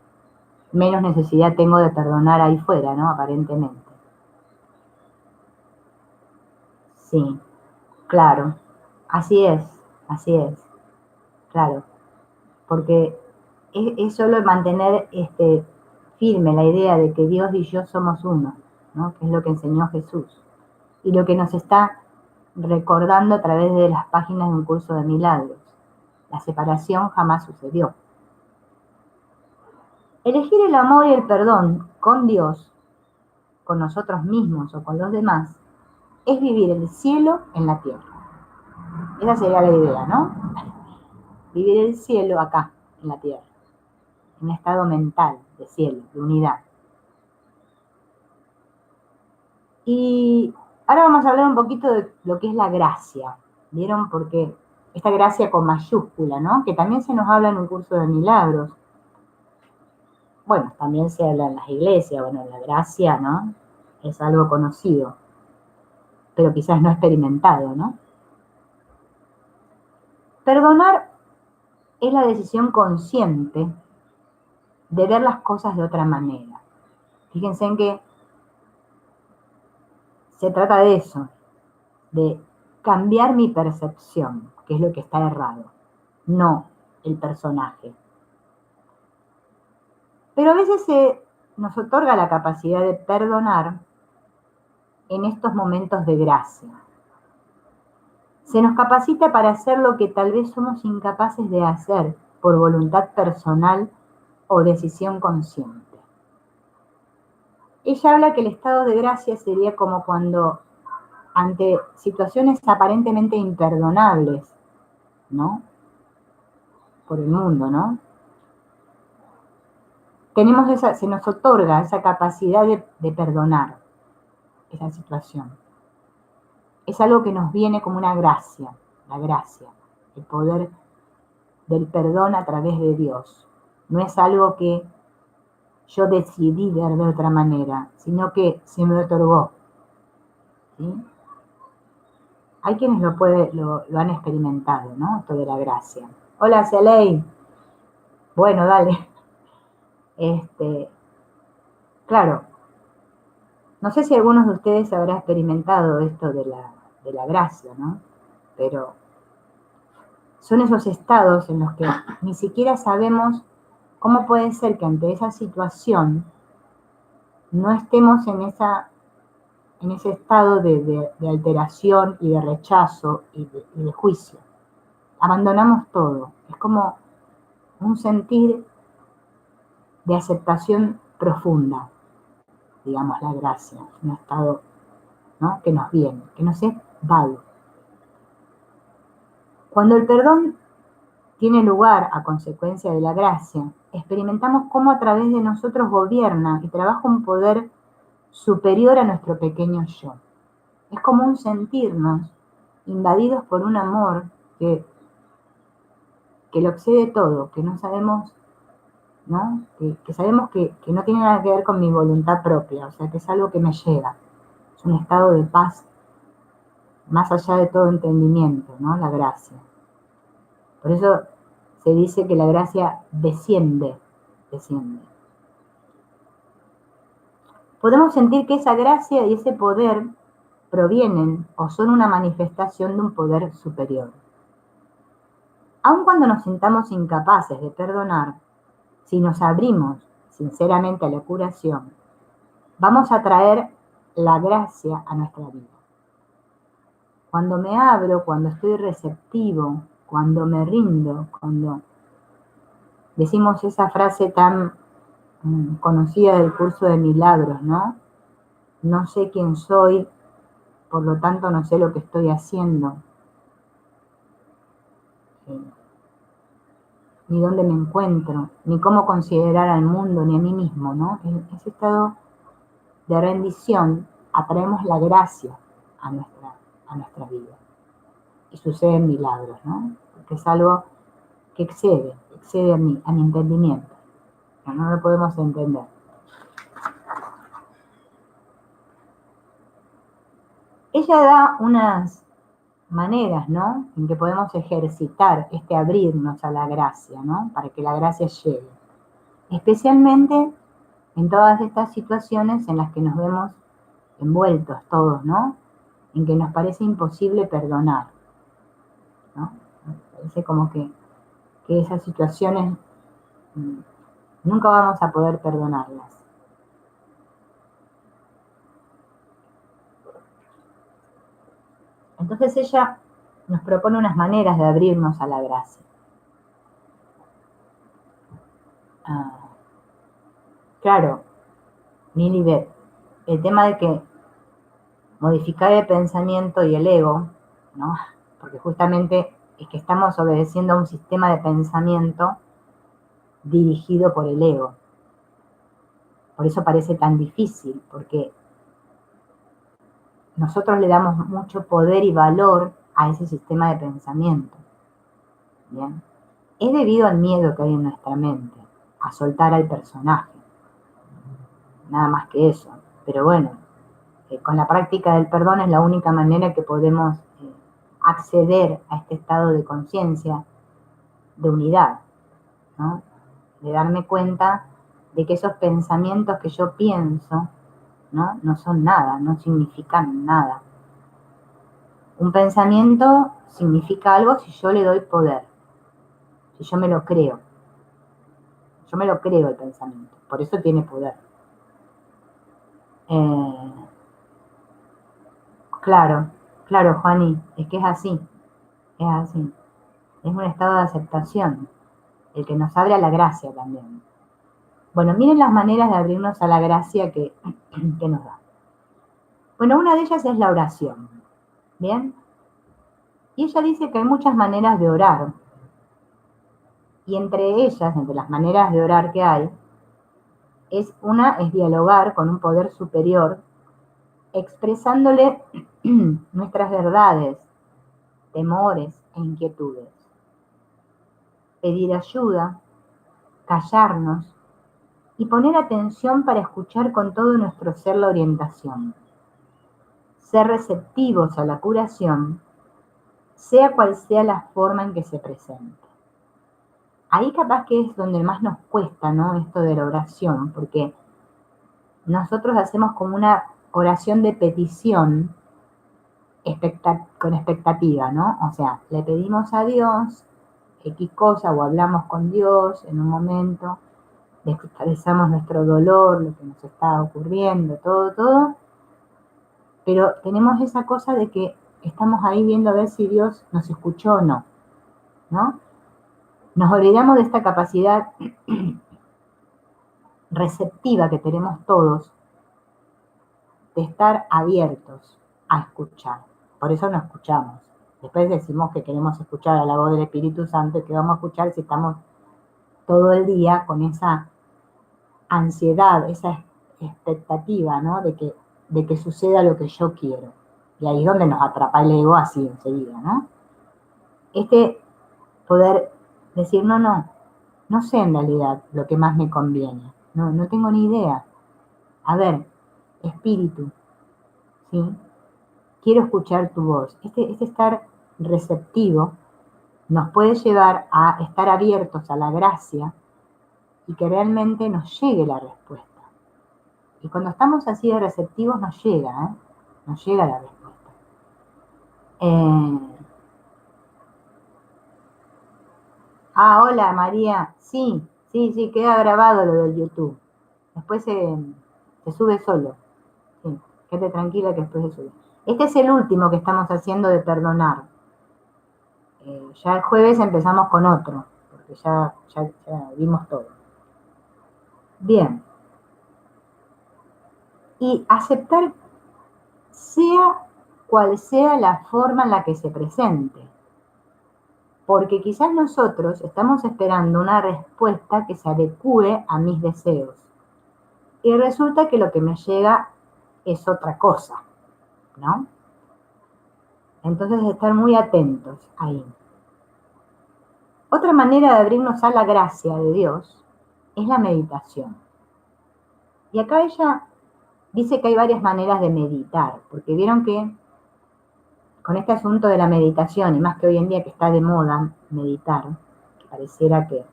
menos necesidad tengo de perdonar ahí fuera, ¿no? Aparentemente. Sí, claro. Así es, claro. Porque es solo mantener firme la idea de que Dios y yo somos uno, ¿no? Que es lo que enseñó Jesús. Y lo que nos está recordando a través de las páginas de un curso de milagros. La separación jamás sucedió. Elegir el amor y el perdón con Dios, con nosotros mismos o con los demás, es vivir el cielo en la tierra. Esa sería la idea, ¿no? Vivir el cielo acá, en la tierra, en un estado mental de cielo, de unidad. Y ahora vamos a hablar un poquito de lo que es la gracia, ¿vieron? Porque esta gracia con mayúscula, ¿no? Que también se nos habla en un curso de milagros. Bueno, también se habla en las iglesias, bueno, la gracia, ¿no? Es algo conocido, pero quizás no experimentado, ¿no? Perdonar es la decisión consciente de ver las cosas de otra manera. Fíjense en que se trata de eso, de cambiar mi percepción, que es lo que está errado, no el personaje. Pero a veces se nos otorga la capacidad de perdonar en estos momentos de gracia. Se nos capacita para hacer lo que tal vez somos incapaces de hacer por voluntad personal o decisión consciente. Ella habla que el estado de gracia sería como cuando ante situaciones aparentemente imperdonables, ¿no? Por el mundo, ¿no? Se nos otorga esa capacidad de perdonar esa situación. Es algo que nos viene como una gracia, la gracia, el poder del perdón a través de Dios. No es algo que yo decidí ver de otra manera, sino que se me otorgó. ¿Sí? Hay quienes lo han experimentado, ¿no? Esto de la gracia. Hola, Celey. Bueno, dale. Claro, no sé si algunos de ustedes habrán experimentado esto de la gracia, ¿no? Pero son esos estados en los que ni siquiera sabemos cómo puede ser que ante esa situación no estemos en ese estado de alteración y de rechazo y de juicio. Abandonamos todo. Es como un sentir de aceptación profunda, digamos, la gracia, un estado, ¿no? Que nos viene, que nos es dado. Cuando el perdón tiene lugar a consecuencia de la gracia, experimentamos cómo a través de nosotros gobierna y trabaja un poder superior a nuestro pequeño yo. Es como un sentirnos invadidos por un amor que lo excede todo, que no sabemos, ¿no? Que sabemos que no tiene nada que ver con mi voluntad propia, o sea, que es algo que me llega. Es un estado de paz más allá de todo entendimiento, ¿no? La gracia. Por eso se dice que la gracia desciende. Podemos sentir que esa gracia y ese poder provienen o son una manifestación de un poder superior. Aun cuando nos sintamos incapaces de perdonar, si nos abrimos sinceramente a la curación, vamos a traer la gracia a nuestra vida. Cuando me abro, cuando estoy receptivo, cuando me rindo, cuando decimos esa frase tan conocida del curso de milagros, ¿no? No sé quién soy, por lo tanto no sé lo que estoy haciendo, ni dónde me encuentro, ni cómo considerar al mundo, ni a mí mismo, ¿no? En ese estado de rendición atraemos la gracia a nuestra vida. Y suceden milagros, ¿no? Porque es algo que excede a mi entendimiento. No lo podemos entender. Ella da unas maneras, ¿no? En que podemos ejercitar este abrirnos a la gracia, ¿no? Para que la gracia llegue. Especialmente en todas estas situaciones en las que nos vemos envueltos todos, ¿no? En que nos parece imposible perdonar, ¿no? Nos parece como que esas situaciones nunca vamos a poder perdonarlas. Entonces ella nos propone unas maneras de abrirnos a la gracia. Claro, Lilibet, el tema de que modificar el pensamiento y el ego, ¿no? Porque justamente es que estamos obedeciendo a un sistema de pensamiento dirigido por el ego. Por eso parece tan difícil, porque nosotros le damos mucho poder y valor a ese sistema de pensamiento. ¿Bien? Es debido al miedo que hay en nuestra mente, a soltar al personaje. Nada más que eso. Pero bueno, con la práctica del perdón es la única manera que podemos acceder a este estado de conciencia, de unidad, ¿no? De darme cuenta de que esos pensamientos que yo pienso, ¿no? No son nada, no significan nada. Un pensamiento significa algo si yo le doy poder, si yo me lo creo. Yo me lo creo el pensamiento, por eso tiene poder. Claro, Juani, es que es así, es así. Es un estado de aceptación, el que nos abre a la gracia también. Bueno, miren las maneras de abrirnos a la gracia que nos da. Bueno, una de ellas es la oración, ¿bien? Y ella dice que hay muchas maneras de orar. Y entre ellas, entre las maneras de orar que hay, es dialogar con un poder superior, expresándole nuestras verdades, temores e inquietudes. Pedir ayuda, callarnos y poner atención para escuchar con todo nuestro ser la orientación. Ser receptivos a la curación, sea cual sea la forma en que se presente. Ahí capaz que es donde más nos cuesta, ¿no? Esto de la oración, porque nosotros hacemos como una oración de petición con expectativa, ¿no? O sea, le pedimos a Dios X cosa o hablamos con Dios en un momento, le expresamos nuestro dolor, lo que nos está ocurriendo, todo, pero tenemos esa cosa de que estamos ahí viendo a ver si Dios nos escuchó o no, ¿no? Nos olvidamos de esta capacidad receptiva que tenemos todos de estar abiertos a escuchar. Por eso no escuchamos, después decimos que queremos escuchar a la voz del Espíritu Santo y que vamos a escuchar si estamos todo el día con esa ansiedad, esa expectativa, ¿no? De que suceda lo que yo quiero. Y ahí es donde nos atrapa el ego así enseguida, ¿no? Poder decir, no sé en realidad lo que más me conviene, no tengo ni idea. A ver, espíritu, ¿sí? Quiero escuchar tu voz. Este estar receptivo nos puede llevar a estar abiertos a la gracia y que realmente nos llegue la respuesta. Y cuando estamos así de receptivos nos llega, nos llega la respuesta. Hola María, sí, queda grabado lo del YouTube. Después se sube solo. Sí, quédate tranquila que después se sube. Este es el último que estamos haciendo de perdonar. Ya el jueves empezamos con otro, porque ya vimos todo. Bien. Y aceptar sea cual sea la forma en la que se presente. Porque quizás nosotros estamos esperando una respuesta que se adecue a mis deseos. Y resulta que lo que me llega es otra cosa, ¿no? Entonces, estar muy atentos ahí. Otra manera de abrirnos a la gracia de Dios es la meditación. Y acá ella dice que hay varias maneras de meditar, porque vieron que con este asunto de la meditación, y más que hoy en día que está de moda meditar, que pareciera que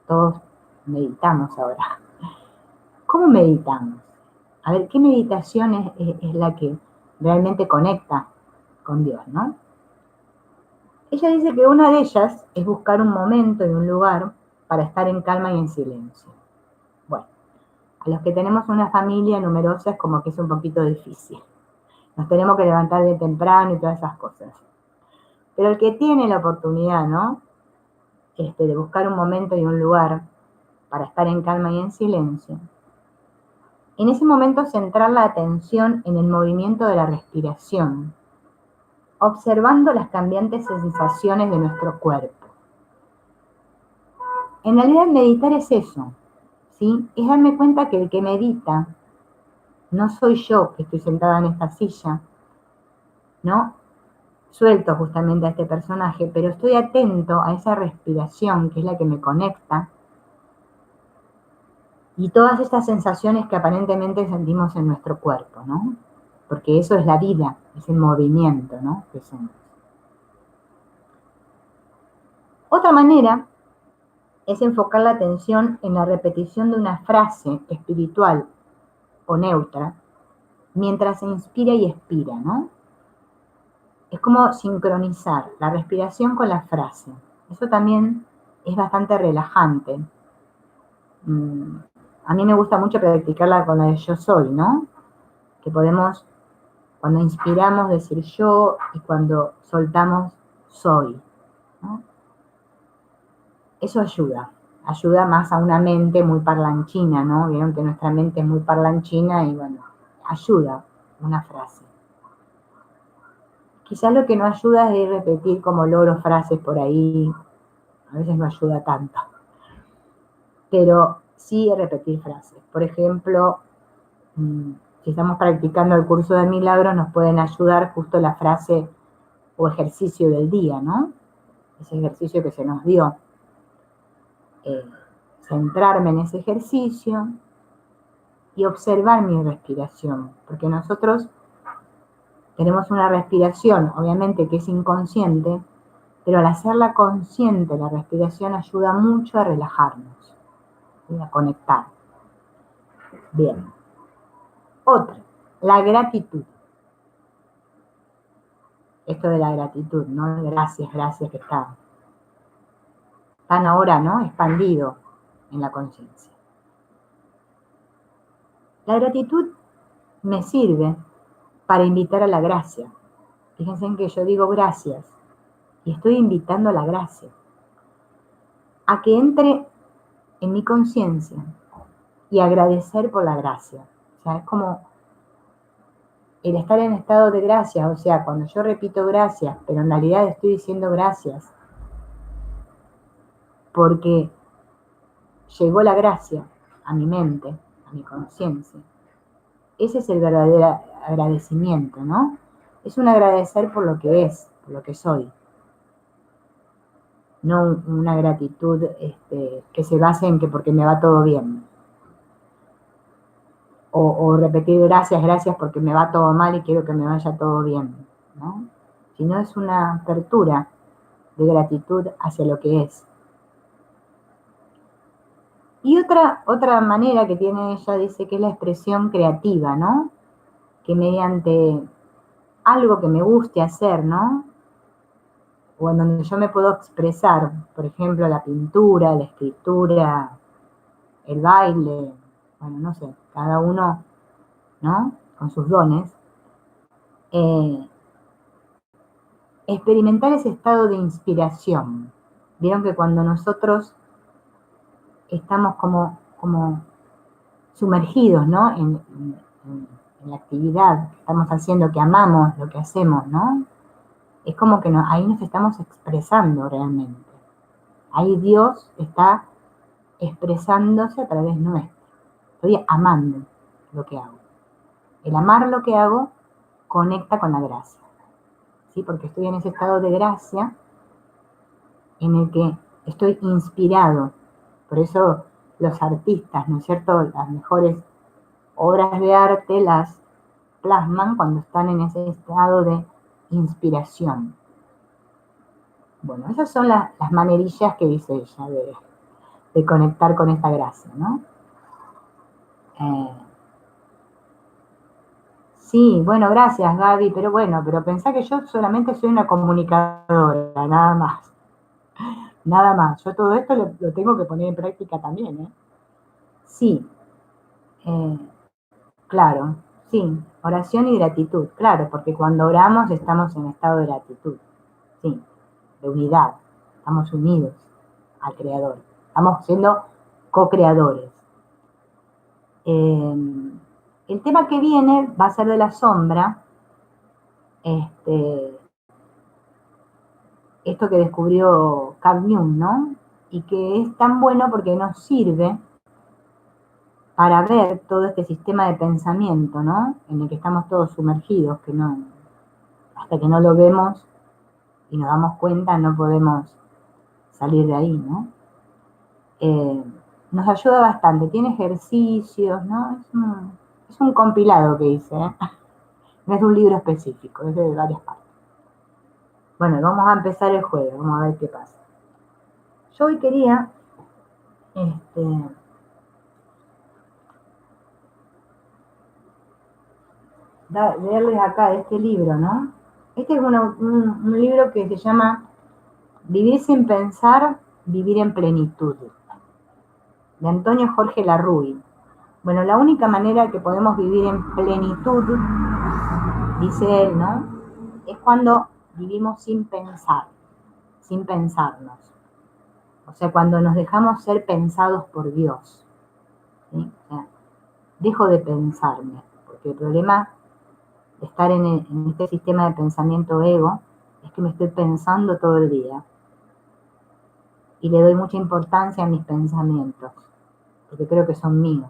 todos meditamos ahora. ¿Cómo meditamos? A ver, ¿qué meditación es la que realmente conecta con Dios, no? Ella dice que una de ellas es buscar un momento y un lugar para estar en calma y en silencio. Bueno, a los que tenemos una familia numerosa es como que es un poquito difícil. Nos tenemos que levantar de temprano y todas esas cosas. Pero el que tiene la oportunidad, ¿no? De buscar un momento y un lugar para estar en calma y en silencio. En ese momento centrar la atención en el movimiento de la respiración, observando las cambiantes sensaciones de nuestro cuerpo. En realidad meditar es eso, ¿sí? Es darme cuenta que el que medita no soy yo que estoy sentada en esta silla, ¿no? Suelto justamente a este personaje, pero estoy atento a esa respiración que es la que me conecta y todas estas sensaciones que aparentemente sentimos en nuestro cuerpo, ¿no? Porque eso es la vida, es el movimiento, ¿no? Que somos. Otra manera es enfocar la atención en la repetición de una frase espiritual o neutra mientras se inspira y expira, ¿no? Es como sincronizar la respiración con la frase. Eso también es bastante relajante. A mí me gusta mucho practicarla con la de yo soy, ¿no? Que podemos, cuando inspiramos, decir yo y cuando soltamos, soy, ¿no? Eso ayuda más a una mente muy parlanchina, ¿no? Vieron que nuestra mente es muy parlanchina y bueno, ayuda una frase. Quizás lo que no ayuda es repetir como loro frases por ahí, a veces no ayuda tanto, pero sí repetir frases. Por ejemplo, si estamos practicando el curso de milagros, nos pueden ayudar justo la frase o ejercicio del día, ¿no? Ese ejercicio que se nos dio. Centrarme en ese ejercicio y observar mi respiración, porque nosotros tenemos una respiración, obviamente que es inconsciente, pero al hacerla consciente, la respiración ayuda mucho a relajarnos y a conectar. Bien. Otra, la gratitud. Esto de la gratitud, ¿no? Gracias, que está tan ahora, ¿no? Expandido en la conciencia. La gratitud me sirve para invitar a la gracia. Fíjense en que yo digo gracias y estoy invitando a la gracia a que entre en mi conciencia y agradecer por la gracia. O sea, es como el estar en estado de gracias, o sea, cuando yo repito gracias, pero en realidad estoy diciendo gracias, porque llegó la gracia a mi mente, a mi conciencia. Ese es el verdadero agradecimiento, ¿no? Es un agradecer por lo que es, por lo que soy. No una gratitud que se base en que porque me va todo bien. O repetir gracias, gracias porque me va todo mal y quiero que me vaya todo bien, ¿no? Sino es una apertura de gratitud hacia lo que es. Y otra manera que tiene ella, dice que es la expresión creativa, ¿no? Que mediante algo que me guste hacer, ¿no? O en donde yo me puedo expresar, por ejemplo, la pintura, la escritura, el baile, bueno, no sé, cada uno, ¿no? Con sus dones. Experimentar ese estado de inspiración. Vieron que cuando nosotros estamos como sumergidos, ¿no? En la actividad que estamos haciendo, que amamos lo que hacemos, ¿no? Es como que ahí nos estamos expresando realmente. Ahí Dios está expresándose a través nuestro. Estoy amando lo que hago. El amar lo que hago conecta con la gracia, ¿sí? Porque estoy en ese estado de gracia en el que estoy inspirado. Por eso los artistas, ¿no es cierto?, las mejores obras de arte las plasman cuando están en ese estado de inspiración. Bueno, esas son las manerillas que dice ella de conectar con esta gracia, ¿no? Sí, bueno, gracias Gaby, pero pensá que yo solamente soy una comunicadora, nada más. Nada más. Yo todo esto lo tengo que poner en práctica también, ¿eh? Sí, claro, sí, oración y gratitud, claro, porque cuando oramos estamos en estado de gratitud, sí, de unidad, estamos unidos al Creador, estamos siendo co-creadores. El tema que viene va a ser de la sombra, esto que descubrió Carl Jung, ¿no? Y que es tan bueno porque nos sirve para ver todo este sistema de pensamiento, ¿no? En el que estamos todos sumergidos, que no, hasta que no lo vemos y nos damos cuenta, no podemos salir de ahí, ¿no? Nos ayuda bastante, tiene ejercicios, ¿no? Es un compilado que hice, ¿eh? No es de un libro específico, es de varias partes. Bueno, vamos a empezar el juego, vamos a ver qué pasa. Yo hoy quería leerles acá de este libro, ¿no? Este es un libro que se llama Vivir sin pensar, vivir en plenitud, de Antonio Jorge Larrui. Bueno, la única manera que podemos vivir en plenitud, dice él, ¿no? Es cuando vivimos sin pensar, sin pensarnos. O sea, cuando nos dejamos ser pensados por Dios, ¿sí? O sea, dejo de pensarme, porque el problema de estar en este sistema de pensamiento ego es que me estoy pensando todo el día y le doy mucha importancia a mis pensamientos, porque creo que son míos.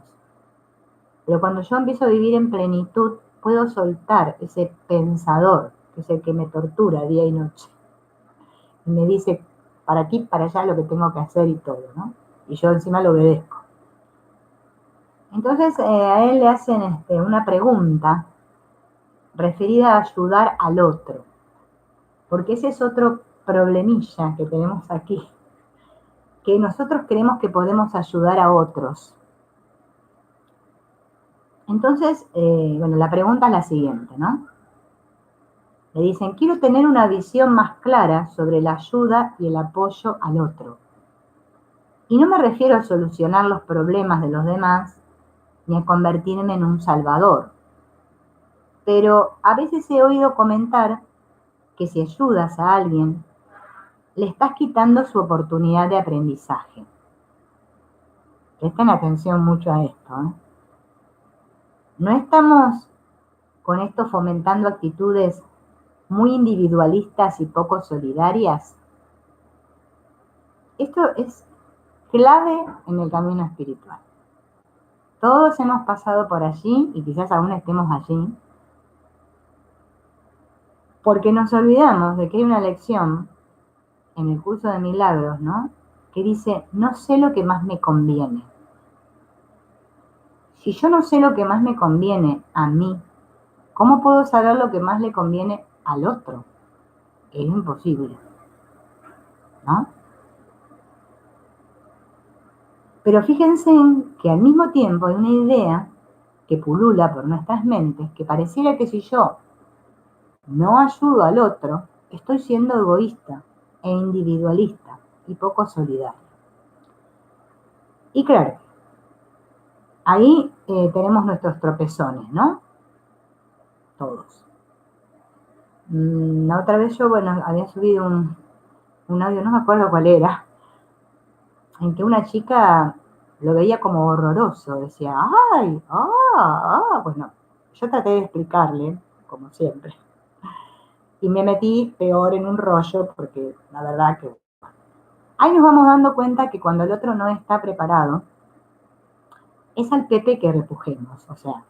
Pero cuando yo empiezo a vivir en plenitud, puedo soltar ese pensador, que es el que me tortura día y noche, y me dice para aquí, para allá lo que tengo que hacer y todo, ¿no? Y yo encima lo obedezco. Entonces a él le hacen una pregunta referida a ayudar al otro, porque ese es otro problemilla que tenemos aquí, que nosotros creemos que podemos ayudar a otros. Entonces, bueno, la pregunta es la siguiente, ¿no? Le dicen, quiero tener una visión más clara sobre la ayuda y el apoyo al otro. Y no me refiero a solucionar los problemas de los demás, ni a convertirme en un salvador. Pero a veces he oído comentar que si ayudas a alguien, le estás quitando su oportunidad de aprendizaje. Presten atención mucho a esto, ¿eh? No estamos con esto fomentando actitudes muy individualistas y poco solidarias? Esto es clave en el camino espiritual. Todos hemos pasado por allí y quizás aún estemos allí, porque nos olvidamos de que hay una lección en el curso de milagros, ¿no? Que dice, no sé lo que más me conviene. Si yo no sé lo que más me conviene a mí, ¿cómo puedo saber lo que más le conviene al otro? Es imposible, ¿no? Pero fíjense en que al mismo tiempo hay una idea que pulula por nuestras mentes que pareciera que si yo no ayudo al otro, estoy siendo egoísta e individualista y poco solidario. Y claro, ahí tenemos nuestros tropezones, ¿no? Todos. La otra vez yo, había subido un audio, no me acuerdo cuál era, en que una chica lo veía como horroroso, decía, ¡ay! Bueno, yo traté de explicarle, como siempre, y me metí peor en un rollo, porque la verdad que ahí nos vamos dando cuenta que cuando el otro no está preparado, es al Pepe que repujemos, o sea,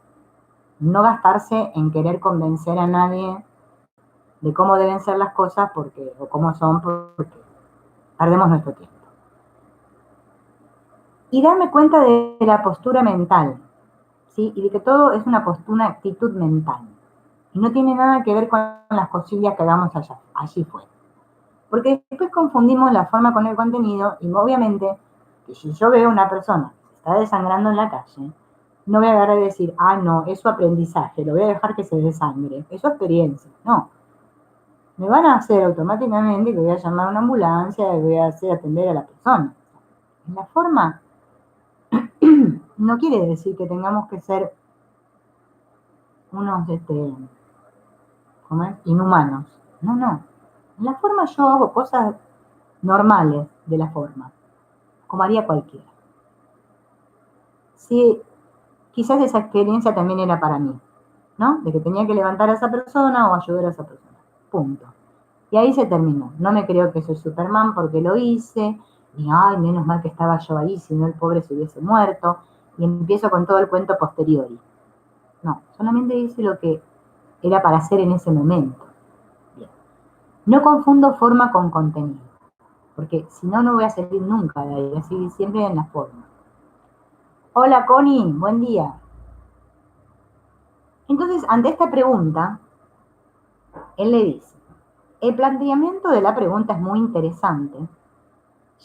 no gastarse en querer convencer a nadie de cómo deben ser las cosas o cómo son, porque perdemos nuestro tiempo. Y darme cuenta de la postura mental, ¿sí? Y de que todo es una actitud mental. Y no tiene nada que ver con las cosillas que hagamos allí fuera. Porque después confundimos la forma con el contenido y obviamente que si yo veo a una persona que está desangrando en la calle, no voy a agarrar y decir, no, es su aprendizaje, lo voy a dejar que se desangre, es su experiencia. No. Me van a hacer automáticamente que voy a llamar a una ambulancia y voy a hacer atender a la persona. En la forma no quiere decir que tengamos que ser unos inhumanos. No, no. En la forma yo hago cosas normales de la forma, como haría cualquiera. Sí, quizás esa experiencia también era para mí, ¿no? De que tenía que levantar a esa persona o ayudar a esa persona. Punto. Y ahí se terminó. No me creo que soy Superman porque lo hice, ni ay, menos mal que estaba yo ahí, si no el pobre se hubiese muerto, y empiezo con todo el cuento posteriori. No, solamente hice lo que era para hacer en ese momento. Bien. No confundo forma con contenido, porque si no, no voy a salir nunca de ahí, así siempre en la forma. Hola Connie, buen día. Entonces, ante esta pregunta, él le dice, el planteamiento de la pregunta es muy interesante,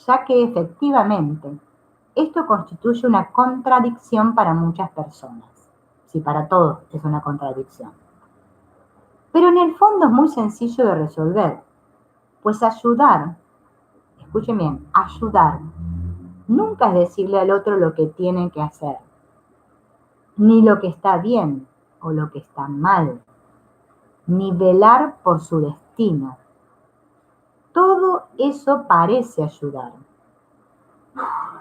ya que efectivamente esto constituye una contradicción para muchas personas. Sí, para todos es una contradicción. Pero en el fondo es muy sencillo de resolver, pues ayudar, escuchen bien, ayudar nunca es decirle al otro lo que tiene que hacer, ni lo que está bien o lo que está mal, ni velar por su destino. Todo eso parece ayudar,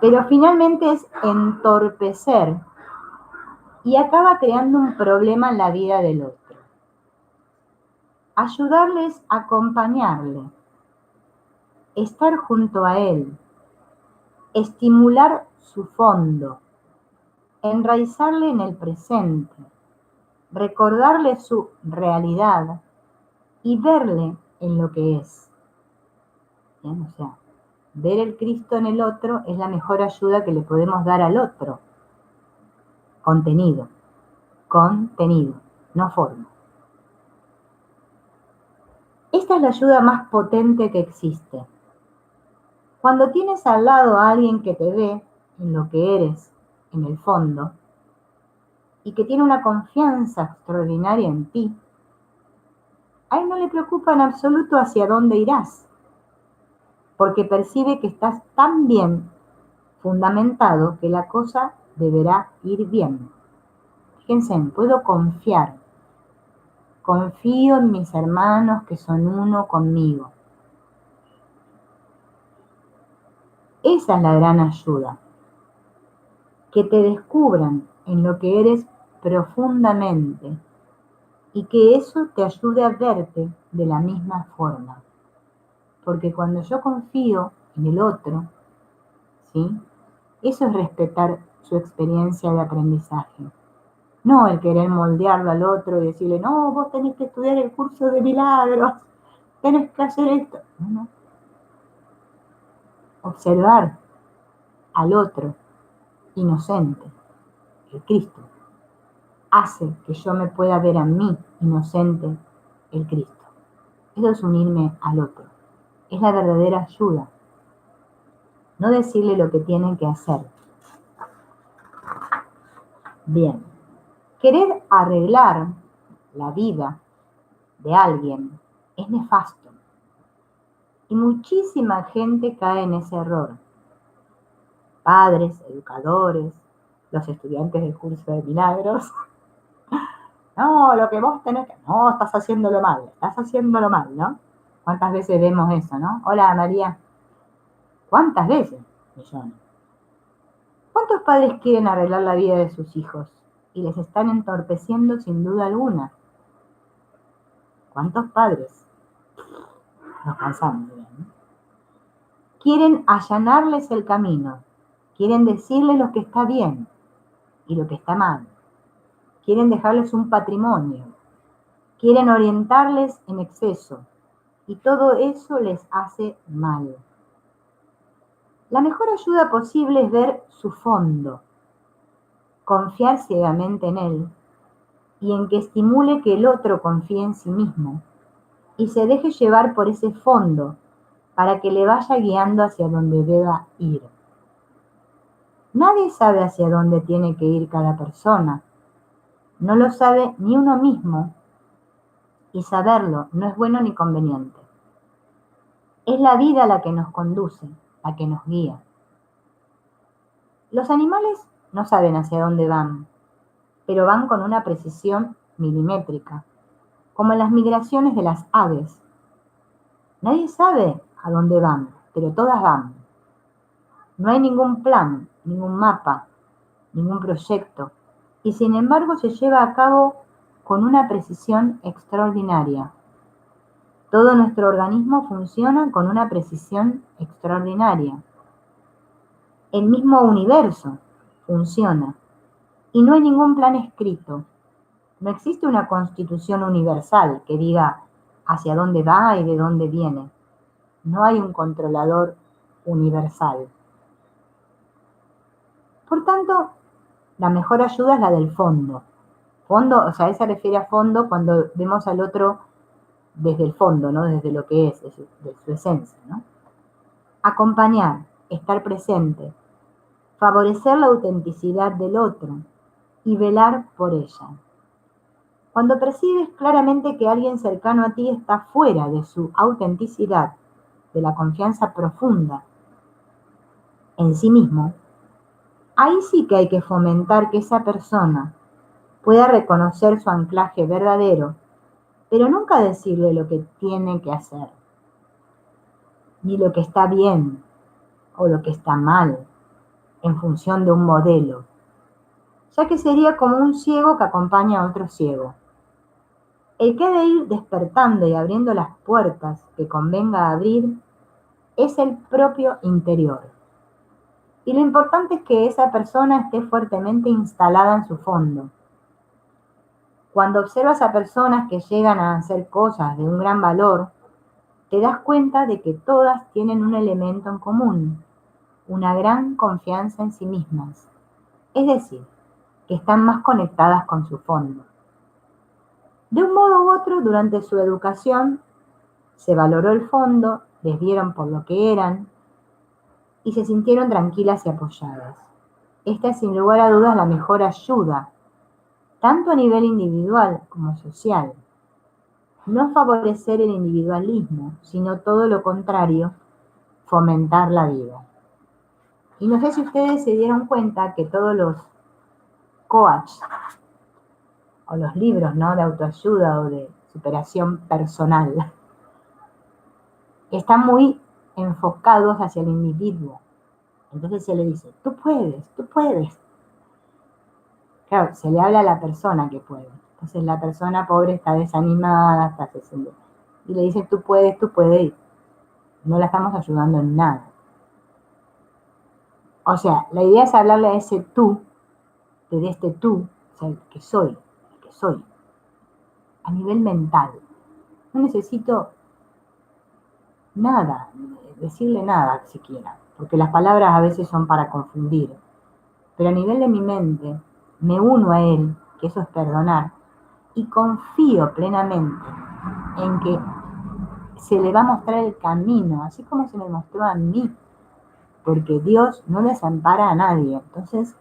pero finalmente es entorpecer y acaba creando un problema en la vida del otro. Ayudarle es acompañarle, estar junto a él, estimular su fondo, enraizarle en el presente, recordarle su realidad y verle en lo que es. ¿Bien? O sea, ver el Cristo en el otro es la mejor ayuda que le podemos dar al otro. Contenido, no forma. Esta es la ayuda más potente que existe. Cuando tienes al lado a alguien que te ve en lo que eres, en el fondo, y que tiene una confianza extraordinaria en ti, a él no le preocupa en absoluto hacia dónde irás, porque percibe que estás tan bien fundamentado que la cosa deberá ir bien. Fíjense, puedo confiar. Confío en mis hermanos que son uno conmigo. Esa es la gran ayuda. Que te descubran en lo que eres profundamente y que eso te ayude a verte de la misma forma. Porque cuando yo confío en el otro, ¿sí? Eso es respetar su experiencia de aprendizaje. No el querer moldearlo al otro y decirle, no, vos tenés que estudiar el curso de milagros, tenés que hacer esto. No, no. Observar al otro inocente, el Cristo, hace que yo me pueda ver a mí inocente, el Cristo. Eso es unirme al otro. Es la verdadera ayuda. No decirle lo que tienen que hacer. Bien. Querer arreglar la vida de alguien es nefasto. Y muchísima gente cae en ese error. Padres, educadores, los estudiantes del curso de milagros. No, lo que vos tenés que... No, estás haciéndolo mal, ¿no? ¿Cuántas veces vemos eso, no? Hola, María. ¿Cuántas veces? Millones. ¿Cuántos padres quieren arreglar la vida de sus hijos y les están entorpeciendo sin duda alguna? ¿Cuántos padres? Nos cansamos, ¿no? Quieren allanarles el camino, quieren decirles lo que está bien y lo que está mal, quieren dejarles un patrimonio, quieren orientarles en exceso y todo eso les hace mal. La mejor ayuda posible es ver su fondo, confiar ciegamente en él y en que estimule que el otro confíe en sí mismo y se deje llevar por ese fondo para que le vaya guiando hacia donde deba ir. Nadie sabe hacia dónde tiene que ir cada persona. No lo sabe ni uno mismo y saberlo no es bueno ni conveniente. Es la vida la que nos conduce, la que nos guía. Los animales no saben hacia dónde van, pero van con una precisión milimétrica, como en las migraciones de las aves. Nadie sabe a dónde van, pero todas van. No hay ningún plan, ningún mapa, ningún proyecto, y sin embargo se lleva a cabo con una precisión extraordinaria. Todo nuestro organismo funciona con una precisión extraordinaria. El mismo universo funciona y no hay ningún plan escrito. No existe una constitución universal que diga hacia dónde va y de dónde viene. No hay un controlador universal. Por tanto, la mejor ayuda es la del fondo. Fondo, o sea, él se refiere a fondo cuando vemos al otro desde el fondo, ¿no? Desde lo que es, de su esencia, ¿no? Acompañar, estar presente, favorecer la autenticidad del otro y velar por ella. Cuando percibes claramente que alguien cercano a ti está fuera de su autenticidad, de la confianza profunda en sí mismo, ahí sí que hay que fomentar que esa persona pueda reconocer su anclaje verdadero, pero nunca decirle lo que tiene que hacer, ni lo que está bien o lo que está mal, en función de un modelo, ya que sería como un ciego que acompaña a otro ciego. El que ha de ir despertando y abriendo las puertas que convenga abrir es el propio interior. Y lo importante es que esa persona esté fuertemente instalada en su fondo. Cuando observas a personas que llegan a hacer cosas de un gran valor, te das cuenta de que todas tienen un elemento en común, una gran confianza en sí mismas. Es decir, que están más conectadas con su fondo. De un modo u otro, durante su educación, se valoró el fondo, les vieron por lo que eran y se sintieron tranquilas y apoyadas. Esta es sin lugar a dudas la mejor ayuda, tanto a nivel individual como social. No favorecer el individualismo, sino todo lo contrario, fomentar la vida. Y no sé si ustedes se dieron cuenta que todos los coach o los libros, ¿no?, de autoayuda o de superación personal están muy enfocados hacia el individuo. Entonces se le dice, tú puedes, tú puedes. Claro, se le habla a la persona que puede. Entonces la persona pobre está desanimada, está haciendo, y le dice, tú puedes, y no la estamos ayudando en nada. O sea, la idea es hablarle a ese tú, de este tú, o sea, el que soy, a nivel mental. No necesito nada, decirle nada siquiera, porque las palabras a veces son para confundir. Pero a nivel de mi mente, me uno a él, que eso es perdonar, y confío plenamente en que se le va a mostrar el camino, así como se me mostró a mí, porque Dios no desampara a nadie. Entonces,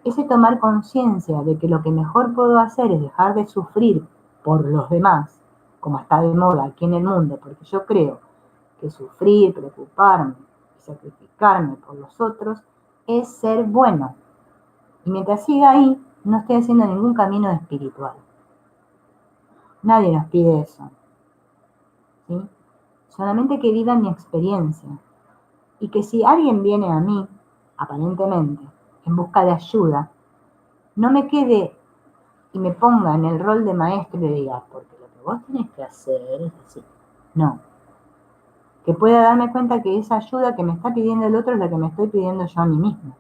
ese tomar conciencia de que lo que mejor puedo hacer es dejar de sufrir por los demás, como está de moda aquí en el mundo, porque yo creo que sufrir, preocuparme y sacrificarme por los otros es ser bueno. Y mientras siga ahí, no estoy haciendo ningún camino espiritual. Nadie nos pide eso, ¿sí? Solamente que viva mi experiencia. Y que si alguien viene a mí, aparentemente, en busca de ayuda, no me quede y me ponga en el rol de maestro y le diga, porque lo que vos tenés que hacer es así. No. Que pueda darme cuenta que esa ayuda que me está pidiendo el otro es la que me estoy pidiendo yo a mí mismo.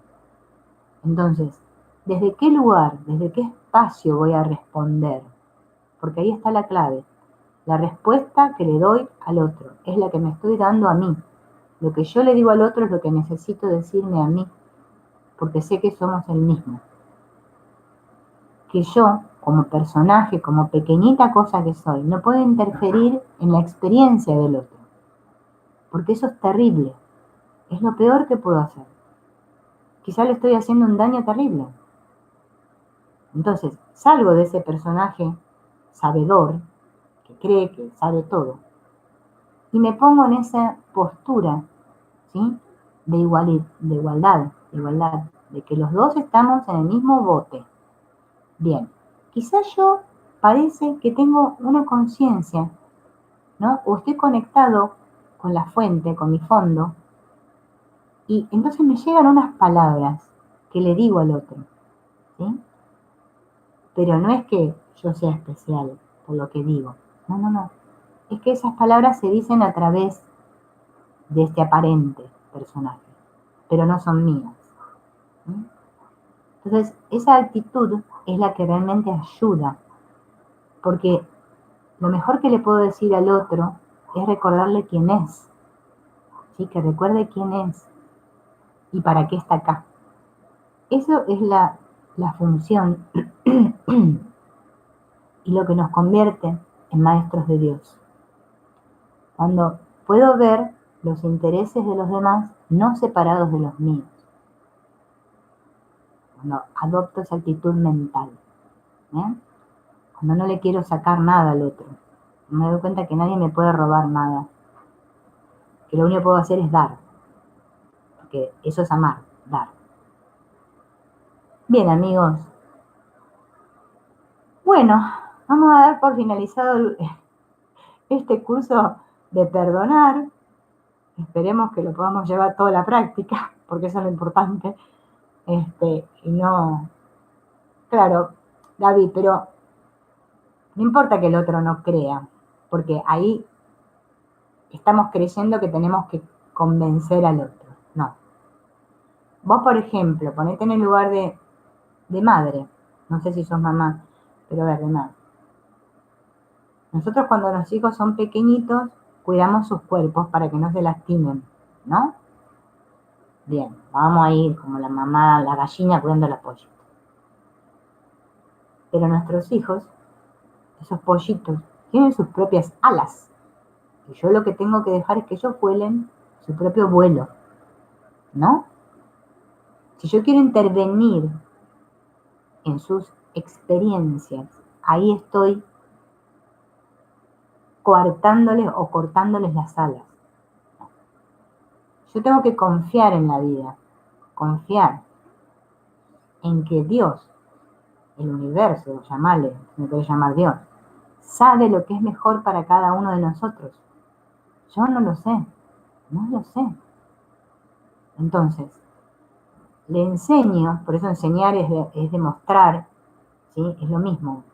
Entonces, ¿desde qué lugar, desde qué espacio voy a responder? Porque ahí está la clave. La respuesta que le doy al otro es la que me estoy dando a mí. Lo que yo le digo al otro es lo que necesito decirme a mí, porque sé que somos el mismo. Que yo, como personaje, como pequeñita cosa que soy, no puedo interferir en la experiencia del otro, porque eso es terrible. Es lo peor que puedo hacer. Quizá le estoy haciendo un daño terrible. Entonces, salgo de ese personaje sabedor, que cree que sabe todo, y me pongo en esa postura, ¿sí? De igualdad, de que los dos estamos en el mismo bote. Bien, quizás yo parece que tengo una conciencia, ¿no? O estoy conectado con la fuente, con mi fondo, y entonces me llegan unas palabras que le digo al otro, ¿sí? Pero no es que yo sea especial por lo que digo, no. Es que esas palabras se dicen a través de este aparente personaje, pero no son mías, ¿sí? Entonces, esa actitud es la que realmente ayuda, porque lo mejor que le puedo decir al otro es recordarle quién es, ¿sí? Que recuerde quién es y para qué está acá. Eso es la función y lo que nos convierte en maestros de Dios. Cuando puedo ver los intereses de los demás no separados de los míos. Cuando adopto esa actitud mental, ¿eh? Cuando no le quiero sacar nada al otro. Me doy cuenta que nadie me puede robar nada. Que lo único que puedo hacer es dar. Porque eso es amar, dar. Bien, amigos. Bueno, vamos a dar por finalizado este curso de perdonar. Esperemos que lo podamos llevar toda la práctica, porque eso es lo importante. Y no, claro, David, pero no importa que el otro no crea, porque ahí estamos creyendo que tenemos que convencer al otro. No. Vos, por ejemplo, ponete en el lugar de madre. No sé si sos mamá, pero a ver, de madre. Nosotros cuando los hijos son pequeñitos, cuidamos sus cuerpos para que no se lastimen, ¿no? Bien, vamos a ir como la mamá, la gallina cuidando la pollita. Pero nuestros hijos, esos pollitos, tienen sus propias alas. Y yo lo que tengo que dejar es que ellos vuelen su propio vuelo, ¿no? Si yo quiero intervenir en sus experiencias, ahí estoy coartándoles o cortándoles las alas. Yo tengo que confiar en la vida, confiar en que Dios, el universo, llamarle, me puede llamar Dios, sabe lo que es mejor para cada uno de nosotros. Yo no lo sé, no lo sé. Entonces, le enseño, por eso enseñar es demostrar, ¿sí? Es lo mismo.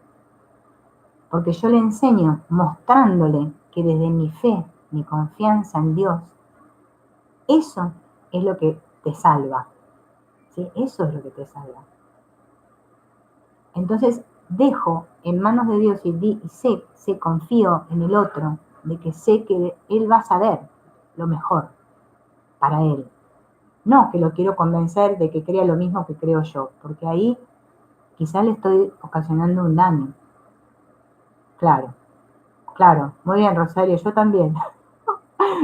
porque yo le enseño mostrándole que desde mi fe, mi confianza en Dios, eso es lo que te salva. ¿Sí? Eso es lo que te salva. Entonces dejo en manos de Dios y sé, confío en el otro, de que sé que Él va a saber lo mejor para Él. No que lo quiero convencer de que crea lo mismo que creo yo, porque ahí quizás le estoy ocasionando un daño. Claro, claro, muy bien, Rosario, yo también.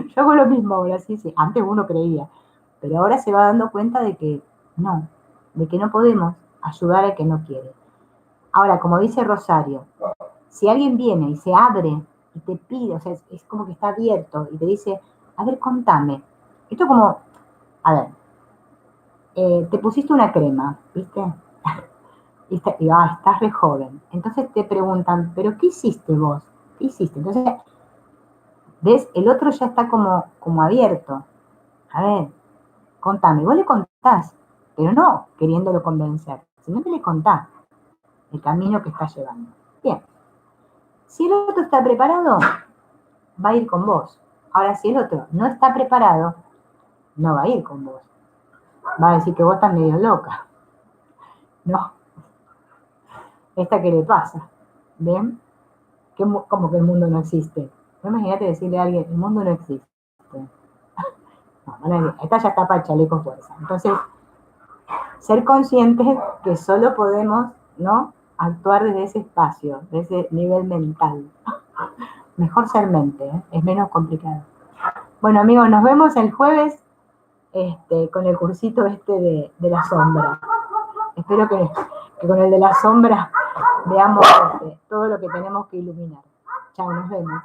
Yo hago lo mismo ahora, sí, sí. Antes uno creía, pero ahora se va dando cuenta de que no podemos ayudar al que no quiere. Ahora, como dice Rosario, si alguien viene y se abre y te pide, o sea, es como que está abierto y te dice, a ver, contame. Esto como, a ver, te pusiste una crema, ¿viste? Estás re joven. Entonces te preguntan, ¿pero qué hiciste vos? ¿Qué hiciste? Entonces, ¿ves? El otro ya está como abierto. A ver, contame. Vos le contás, pero no queriéndolo convencer, sino que le contás el camino que está llevando. Bien. Si el otro está preparado, va a ir con vos. Ahora, si el otro no está preparado, no va a ir con vos. Va a decir que vos estás medio loca. No, ¿esta qué le pasa? ¿Ven? Como que el mundo no existe. Imagínate decirle a alguien, el mundo no existe. No, esta ya está para el chaleco fuerza. Entonces, ser conscientes que solo podemos, ¿no?, actuar desde ese espacio, desde ese nivel mental. Mejor ser mente, ¿eh? Es menos complicado. Bueno, amigos, nos vemos el jueves con el cursito de la sombra. Espero que con el de la sombra veamos todo lo que tenemos que iluminar. Chao, nos vemos.